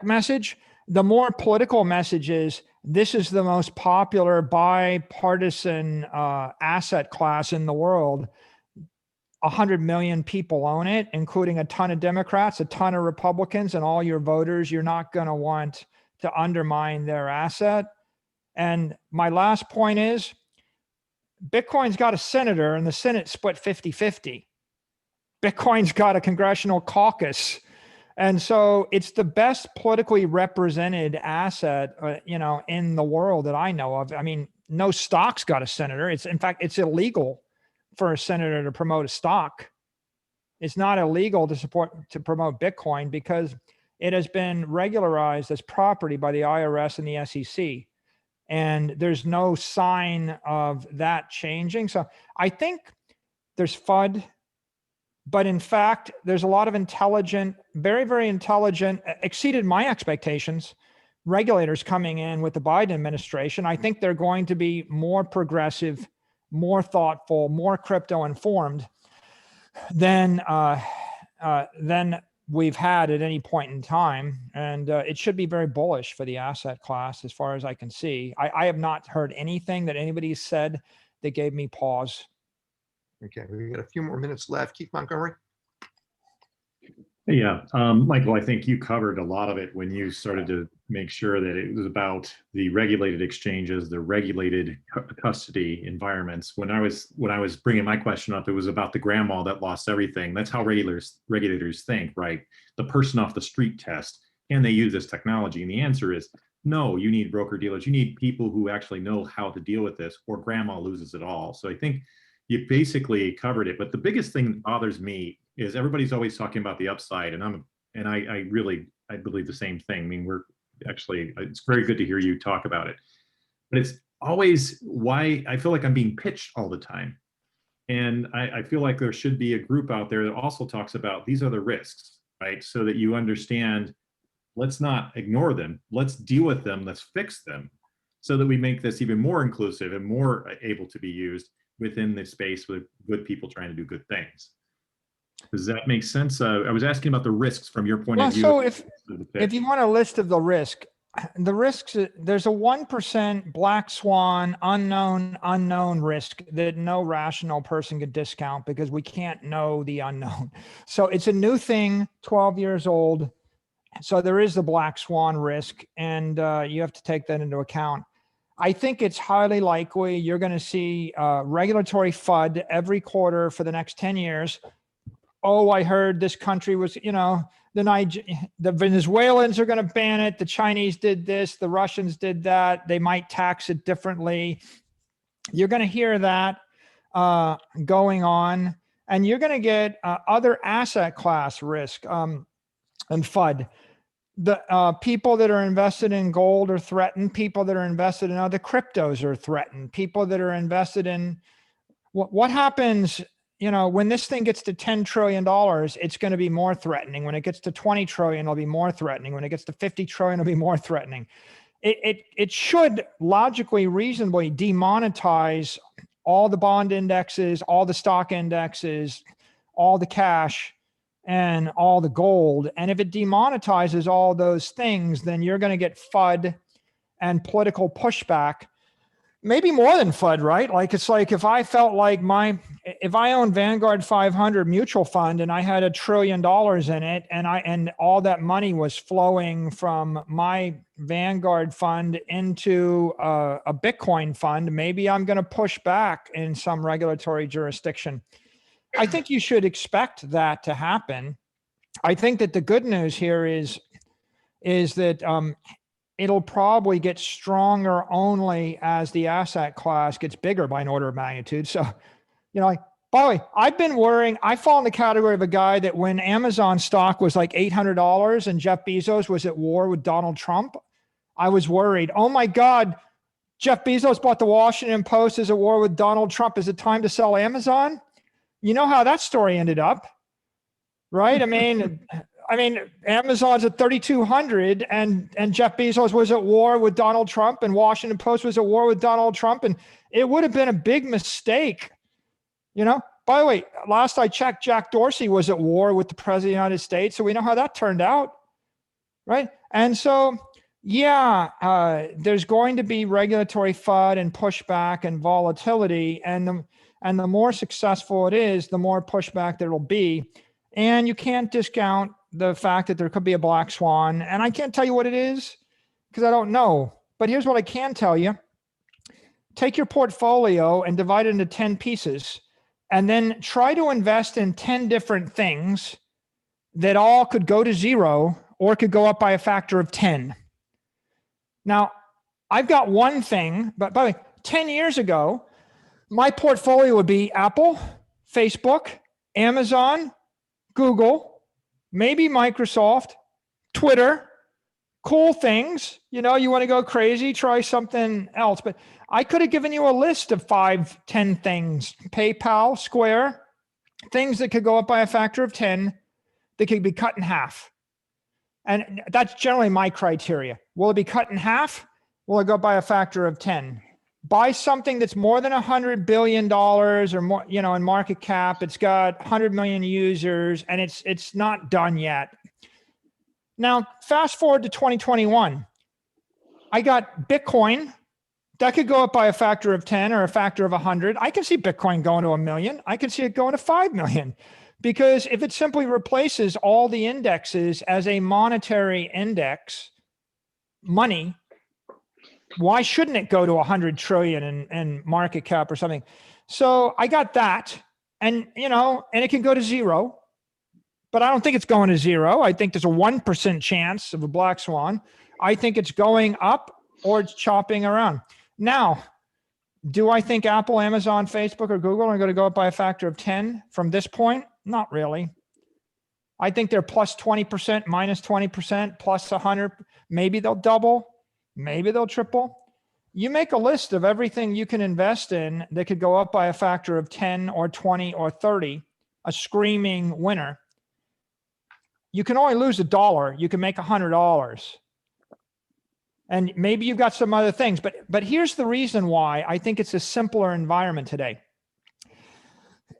message. The more political message is this is the most popular bipartisan asset class in the world. 100 million people own it, including a ton of Democrats, a ton of Republicans, and all your voters. You're not going to want to undermine their asset. And my last point is Bitcoin's got a senator and the Senate split 50-50. Bitcoin's got a congressional caucus. And so it's the best politically represented asset, in the world that I know of. I mean, no stock's got a senator. In fact, it's illegal for a senator to promote a stock. It's not illegal to promote Bitcoin because it has been regularized as property by the IRS and the SEC. And there's no sign of that changing. So I think there's FUD, but in fact, there's a lot of intelligent, very, very intelligent, exceeded my expectations, regulators coming in with the Biden administration. I think they're going to be more progressive, more thoughtful, more crypto informed than we've had at any point in time. And it should be very bullish for the asset class as far as I can see. I have not heard anything that anybody said that gave me pause. Okay, we got a few more minutes left. Keith Montgomery. Yeah, Michael, I think you covered a lot of it when you started to make sure that it was about the regulated exchanges, the regulated custody environments. When I was bringing my question up, it was about the grandma that lost everything. That's how regulators think, right? The person off the street test. Can they use this technology? And the answer is no. You need broker dealers. You need people who actually know how to deal with this, or grandma loses it all. So I think you basically covered it. But the biggest thing that bothers me is everybody's always talking about the upside, and I believe the same thing. I mean, it's very good to hear you talk about it, but it's always why I feel like I'm being pitched all the time. And I feel like there should be a group out there that also talks about these are the risks, right? So that you understand, let's not ignore them, let's deal with them, let's fix them, so that we make this even more inclusive and more able to be used within the space with good people trying to do good things. Does that make sense? I was asking about the risks from your point of view. So if you want a list of the risks, there's a 1% black swan, unknown risk that no rational person could discount because we can't know the unknown. So it's a new thing, 12 years old. So there is the black swan risk, and you have to take that into account. I think it's highly likely you're going to see regulatory FUD every quarter for the next 10 years. Oh, I heard this country was, the Venezuelans are going to ban it. The Chinese did this. The Russians did that. They might tax it differently. You're going to hear that going on. And you're going to get other asset class risk and FUD. The people that are invested in gold are threatened. People that are invested in other cryptos are threatened. People that are invested in what happens, when this thing gets to $10 trillion, it's going to be more threatening. When it gets to 20 trillion, it'll be more threatening. When it gets to 50 trillion, it'll be more threatening. It should logically, reasonably demonetize all the bond indexes, all the stock indexes, all the cash, and all the gold. And if it demonetizes all those things, then you're going to get FUD and political pushback. Maybe more than FUD, right? Like, it's like if I felt like if I owned Vanguard 500 mutual fund and I had $1 trillion in it, and all that money was flowing from my Vanguard fund into a Bitcoin fund, maybe I'm going to push back in some regulatory jurisdiction. I think you should expect that to happen. I think that the good news here is that it'll probably get stronger only as the asset class gets bigger by an order of magnitude. So, by the way, I've been worrying. I fall in the category of a guy that when Amazon stock was like $800 and Jeff Bezos was at war with Donald Trump, I was worried. Oh my God, Jeff Bezos bought the Washington Post. Is at war with Donald Trump. Is it time to sell Amazon? You know how that story ended up, right? I mean, Amazon's at 3,200 and Jeff Bezos was at war with Donald Trump and Washington Post was at war with Donald Trump. And it would have been a big mistake, you know? By the way, last I checked, Jack Dorsey was at war with the president of the United States. So we know how that turned out, right? And so, yeah, there's going to be regulatory FUD and pushback and volatility. And the more successful it is, the more pushback there will be. And you can't discount the fact that there could be a black swan. And I can't tell you what it is because I don't know. But here's what I can tell you. Take your portfolio and divide it into 10 pieces and then try to invest in 10 different things that all could go to zero or could go up by a factor of 10. Now, I've got one thing, but by the way, 10 years ago, my portfolio would be Apple, Facebook, Amazon, Google, maybe Microsoft, Twitter, cool things. You know, you want to go crazy, try something else. But I could have given you a list of 5, 10 things, PayPal, Square, things that could go up by a factor of 10 that could be cut in half. And that's generally my criteria. Will it be cut in half? Will it go by a factor of 10? Buy something that's more than $100 billion or more, you know, in market cap. It's got 100 million users and it's not done yet. Now, fast forward to 2021. I got Bitcoin. That could go up by a factor of 10 or a factor of 100. I can see Bitcoin going to 1 million. I can see it going to 5 million. Because if it simply replaces all the indexes as a monetary index, money, why shouldn't it go to 100 trillion in market cap or something? So I got that, and you know, and it can go to zero, but I don't think it's going to zero. I think there's a 1% chance of a black swan. I think it's going up or it's chopping around. Now, do I think Apple, Amazon, Facebook, or Google are going to go up by a factor of 10 from this point? Not really. I think they're plus 20%, minus 20%, plus 100. Maybe they'll double. Maybe they'll triple. You make a list of everything you can invest in that could go up by a factor of 10 or 20 or 30, a screaming winner. You can only lose $1. You can make $100. And maybe you've got some other things, but here's the reason why I think it's a simpler environment today.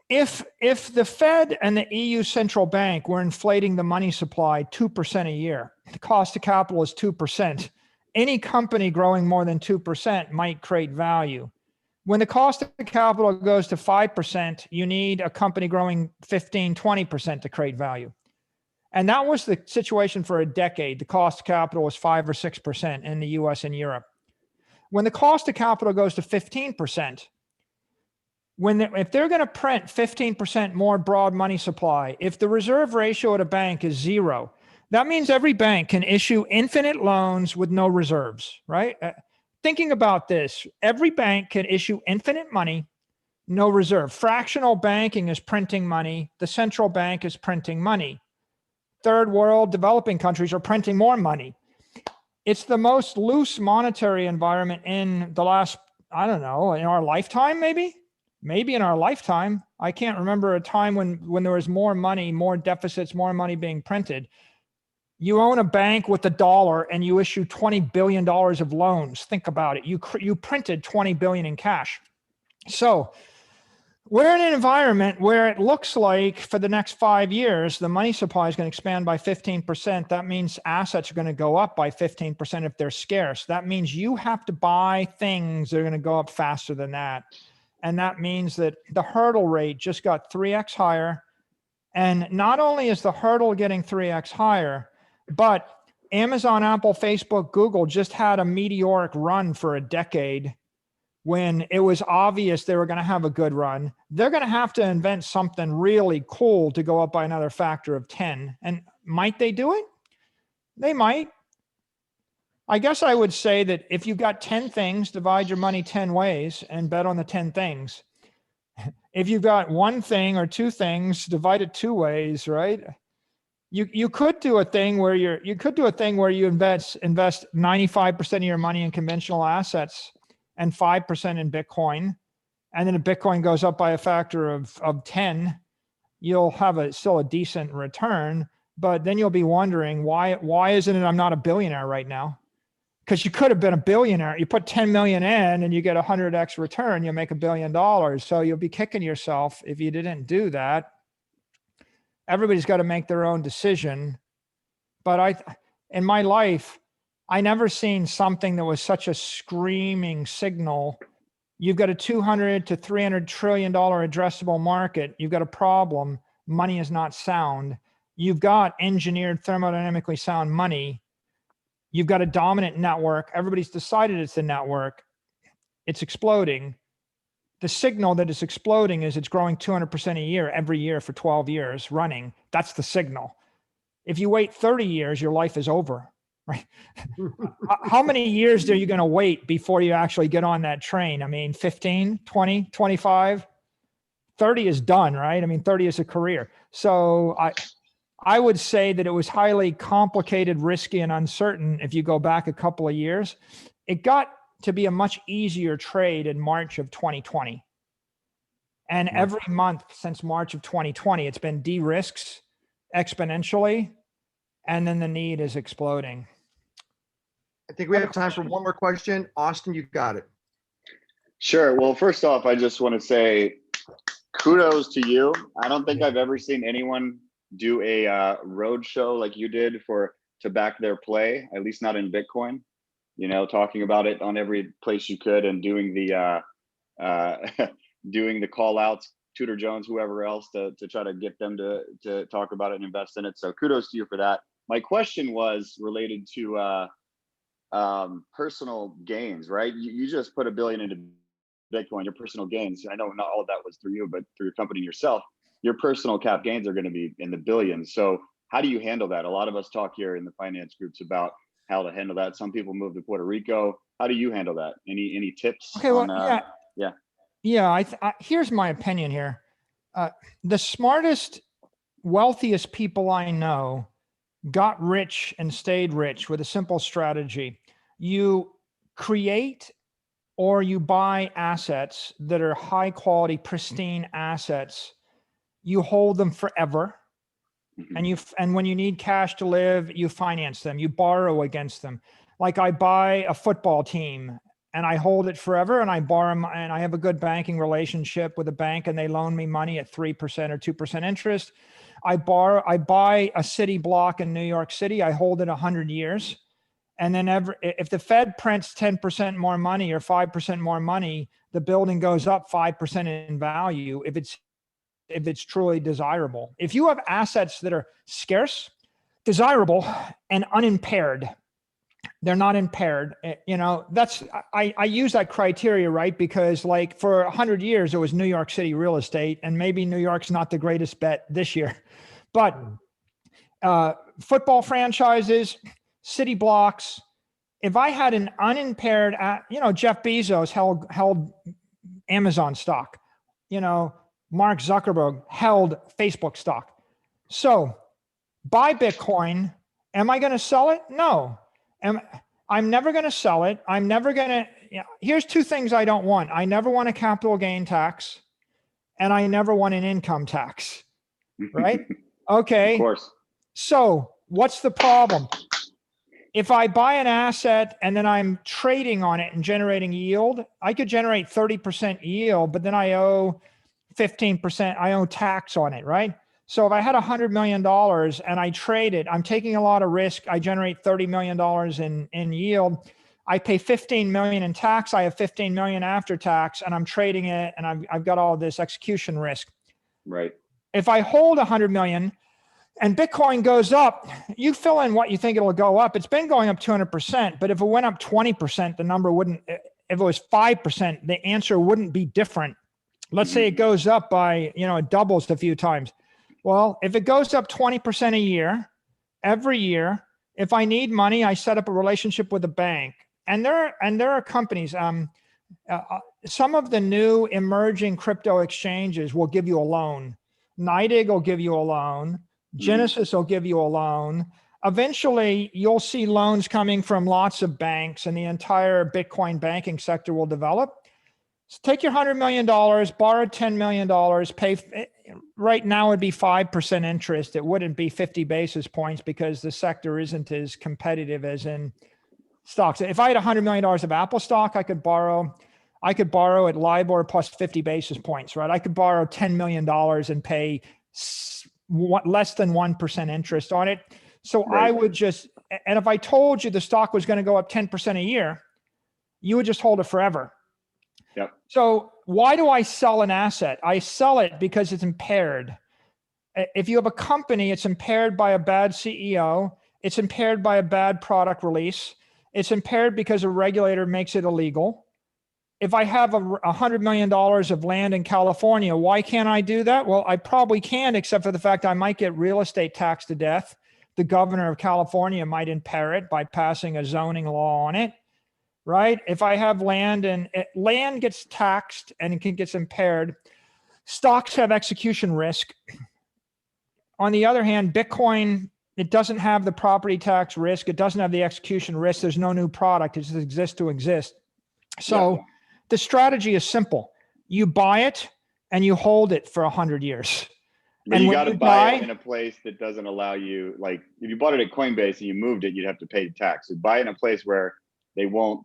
If the Fed and the EU central bank were inflating the money supply 2% a year, the cost of capital is 2%. Any company growing more than 2% might create value. When the cost of capital goes to 5%, you need a company growing 15, 20% to create value. And that was the situation for a decade. The cost of capital was 5 or 6% in the US and Europe. When the cost of capital goes to 15%, if they're going to print 15% more broad money supply, if the reserve ratio at a bank is 0, that means every bank can issue infinite loans with no reserves, right? Thinking about this, every bank can issue infinite money, no reserve. Fractional banking is printing money. The central bank is printing money. Third world developing countries are printing more money. It's the most loose monetary environment in the last, I don't know, in our lifetime, maybe in our lifetime. I can't remember a time when there was more money, more deficits, more money being printed. You own a bank with $1 and you issue $20 billion of loans. Think about it. You printed 20 billion in cash. So we're in an environment where it looks like for the next 5 years, the money supply is going to expand by 15%. That means assets are going to go up by 15% if they're scarce. That means you have to buy things that are going to go up faster than that. And that means that the hurdle rate just got 3x higher. And not only is the hurdle getting 3x higher, but Amazon, Apple, Facebook, Google just had a meteoric run for a decade when it was obvious they were going to have a good run. They're going to have to invent something really cool to go up by another factor of 10. And might they do it? They might. I guess I would say that if you've got 10 things, divide your money 10 ways and bet on the 10 things. If you've got one thing or two things, divide it 2 ways, right? You could do a thing where you invest 95% of your money in conventional assets and 5% in Bitcoin, and then if Bitcoin goes up by a factor of 10, you'll have still a decent return. But then you'll be wondering, why isn't it I'm not a billionaire right now? Because you could have been a billionaire. You put 10 million in and you get 100x return, you'll make $1 billion. So you'll be kicking yourself if you didn't do that. Everybody's got to make their own decision. But in my life, I never seen something that was such a screaming signal. You've got a 200 to 300 trillion dollar addressable market. You've got a problem. Money is not sound. You've got engineered thermodynamically sound money. You've got a dominant network. Everybody's decided it's a network. It's exploding. The signal that it's exploding is it's growing 200% a year every year for 12 years running. That's the signal. If you wait 30 years, your life is over, right? How many years are you going to wait before you actually get on that train? I mean, 15, 20, 25, 30 is done, right? I mean, 30 is a career. So I would say that it was highly complicated, risky, and uncertain if you go back a couple of years. It got to be a much easier trade in March of 2020. And every month since March of 2020, it's been de-risks exponentially, and then the need is exploding. I think we have time for one more question. Austin, you got it. Sure. Well, first off, I just want to say kudos to you. I don't think I've ever seen anyone do a road show like you did to back their play, at least not in Bitcoin. You know, talking about it on every place you could and doing the doing the call outs, Tudor Jones, whoever else, to try to get them to talk about it and invest in it. So kudos to you for that. My question was related to personal gains, right? You just put $1 billion into Bitcoin, your personal gains. I know not all of that was through you, but through your company yourself, your personal cap gains are going to be in the billions. So how do you handle that? A lot of us talk here in the finance groups about how to handle that. Some people move to Puerto Rico. How do you handle that? Any tips? Okay, well, yeah. Here's my opinion here. The smartest, wealthiest people I know got rich and stayed rich with a simple strategy. You create or you buy assets that are high quality, pristine assets. You hold them forever. And when you need cash to live, you finance them, you borrow against them. Like I buy a football team and I hold it forever, and I borrow, and I have a good banking relationship with a bank and they loan me money at 3% or 2% interest. I buy a city block in New York City. I hold it 100 years. And then if the Fed prints 10% more money or 5% more money, the building goes up 5% in value if it's truly desirable. If you have assets that are scarce, desirable, and unimpaired, they're not impaired. You know, I use that criteria, right? Because like for 100 years, it was New York City real estate, and maybe New York's not the greatest bet this year, but football franchises, city blocks. If I had an unimpaired, Jeff Bezos held Amazon stock, Mark Zuckerberg held Facebook stock. So buy Bitcoin. Am I going to sell it? No. I'm never going to sell it. I'm never going to, here's two things I don't want. I never want a capital gain tax, and I never want an income tax, right? Okay. Of course. So what's the problem? If I buy an asset and then I'm trading on it and generating yield, I could generate 30% yield, but then I owe 15%, I owe tax on it, right? So if I had $100 million and I trade it, I'm taking a lot of risk. I generate $30 million in yield. I pay 15 million in tax. I have 15 million after tax, and I'm trading it, and I've got all this execution risk. Right. If I hold 100 million and Bitcoin goes up, you fill in what you think it'll go up. It's been going up 200%, but if it went up 20%, the number wouldn't, if it was 5%, the answer wouldn't be different. Let's say it goes up by, it doubles a few times. Well, if it goes up 20% a year, every year, if I need money, I set up a relationship with a bank. And there are companies, some of the new emerging crypto exchanges will give you a loan. NYDIG will give you a loan. Genesis will give you a loan. eventually you'll see loans coming from lots of banks and the entire Bitcoin banking sector will develop. So take your $100 million, borrow $10 million, right now it'd be 5% interest. It wouldn't be 50 basis points because the sector isn't as competitive as in stocks. If I had $100 million of Apple stock, I could borrow at LIBOR plus 50 basis points, right? I could borrow $10 million and pay less than 1% interest on it. So Right. I would just, and if I told you the stock was going to go up 10% a year, you would just hold it forever. Yep. So why do I sell an asset? I sell it because it's impaired. If you have a company, it's impaired by a bad CEO. It's impaired by a bad product release. It's impaired because a regulator makes it illegal. If I have $100 million of land in California, why can't I do that? Well, I probably can, except for the fact I might get real estate taxed to death. The governor of California might impair it by passing a zoning law on it, right? If I have land and land gets taxed and it gets impaired, stocks have execution risk. On the other hand, Bitcoin, it doesn't have the property tax risk. It doesn't have the execution risk. There's no new product. It just exists to exist. So the strategy is simple. You buy it and you hold it for 100 years. But And you when got to you buy die- it in a place that doesn't allow you, like if you bought it at Coinbase and you moved it, you'd have to pay tax. So buy it in a place where they won't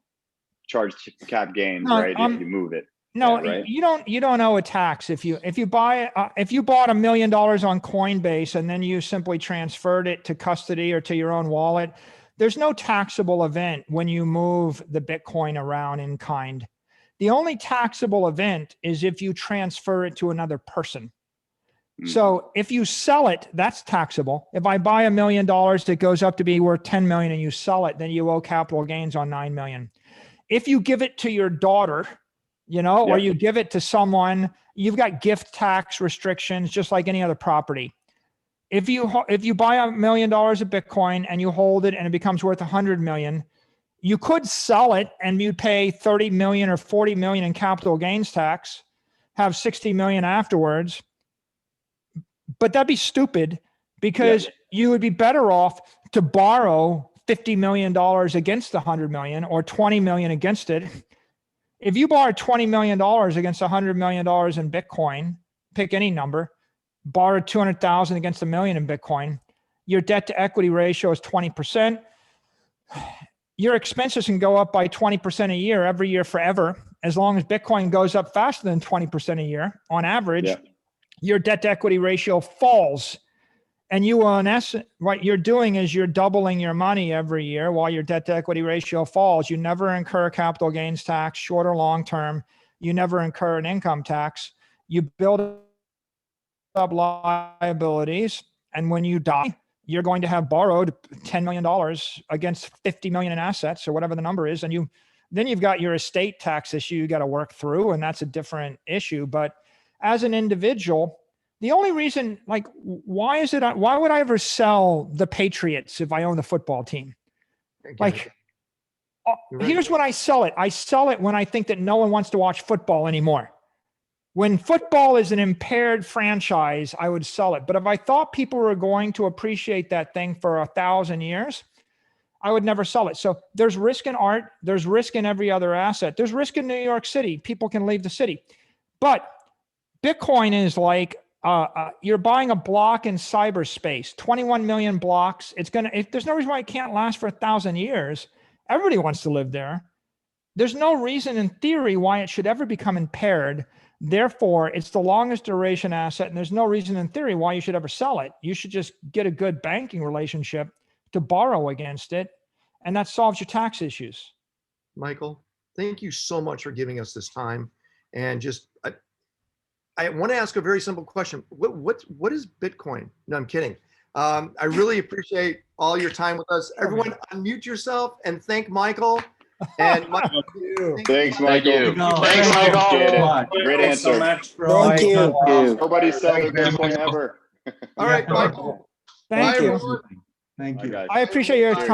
charge cap gains, No, right? If you move it. No, Yeah, right? you don't owe a tax if you buy if you bought $1 million on Coinbase and then you simply transferred it to custody or to your own wallet. There's no taxable event when you move the Bitcoin around in kind. The only taxable event is if you transfer it to another person. So if you sell it, that's taxable. If I buy $1 million that goes up to be worth 10 million and you sell it, then you owe capital gains on 9 million. If you give it to your daughter, or you give it to someone, you've got gift tax restrictions, just like any other property. If you buy $1 million of Bitcoin and you hold it and it becomes worth 100 million, you could sell it and you'd pay 30 million or 40 million in capital gains tax, have 60 million afterwards. But that'd be stupid because you would be better off to borrow $50 million against the 100 million or 20 million against it. If you borrow $20 million against $100 million in Bitcoin, pick any number, borrow 200,000 against $1 million in Bitcoin, your debt to equity ratio is 20%. Your expenses can go up by 20% a year, every year forever. As long as Bitcoin goes up faster than 20% a year on average, your debt to equity ratio falls. And you will, in essence, what you're doing is you're doubling your money every year while your debt to equity ratio falls. You never incur capital gains tax, short or long term. You never incur an income tax. You build up liabilities. And when you die, you're going to have borrowed $10 million against 50 million in assets or whatever the number is. And then you've got your estate tax issue you got to work through. And that's a different issue. But as an individual, the only reason, why would I ever sell the Patriots if I own the football team? Here's when I sell it. I sell it when I think that no one wants to watch football anymore. When football is an impaired franchise, I would sell it. But if I thought people were going to appreciate that thing for 1,000 years, I would never sell it. So there's risk in art. There's risk in every other asset. There's risk in New York City. People can leave the city. But Bitcoin is like, you're buying a block in cyberspace, 21 million blocks. There's no reason why it can't last for 1,000 years. Everybody wants to live there. There's no reason in theory why it should ever become impaired. Therefore, it's the longest duration asset. And there's no reason in theory why you should ever sell it. You should just get a good banking relationship to borrow against it. And that solves your tax issues. Michael, thank you so much for giving us this time. And just, I want to ask a very simple question. What is Bitcoin? No, I'm kidding. I really appreciate all your time with us. Everyone, unmute yourself and thank Michael. And Michael, thanks, Michael. Thanks, Michael. Great answer. Thank you. Nobody sell their Bitcoin ever. all right, Michael. Thank Bye, you. everyone. Thank you. Bye, guys. I appreciate your time.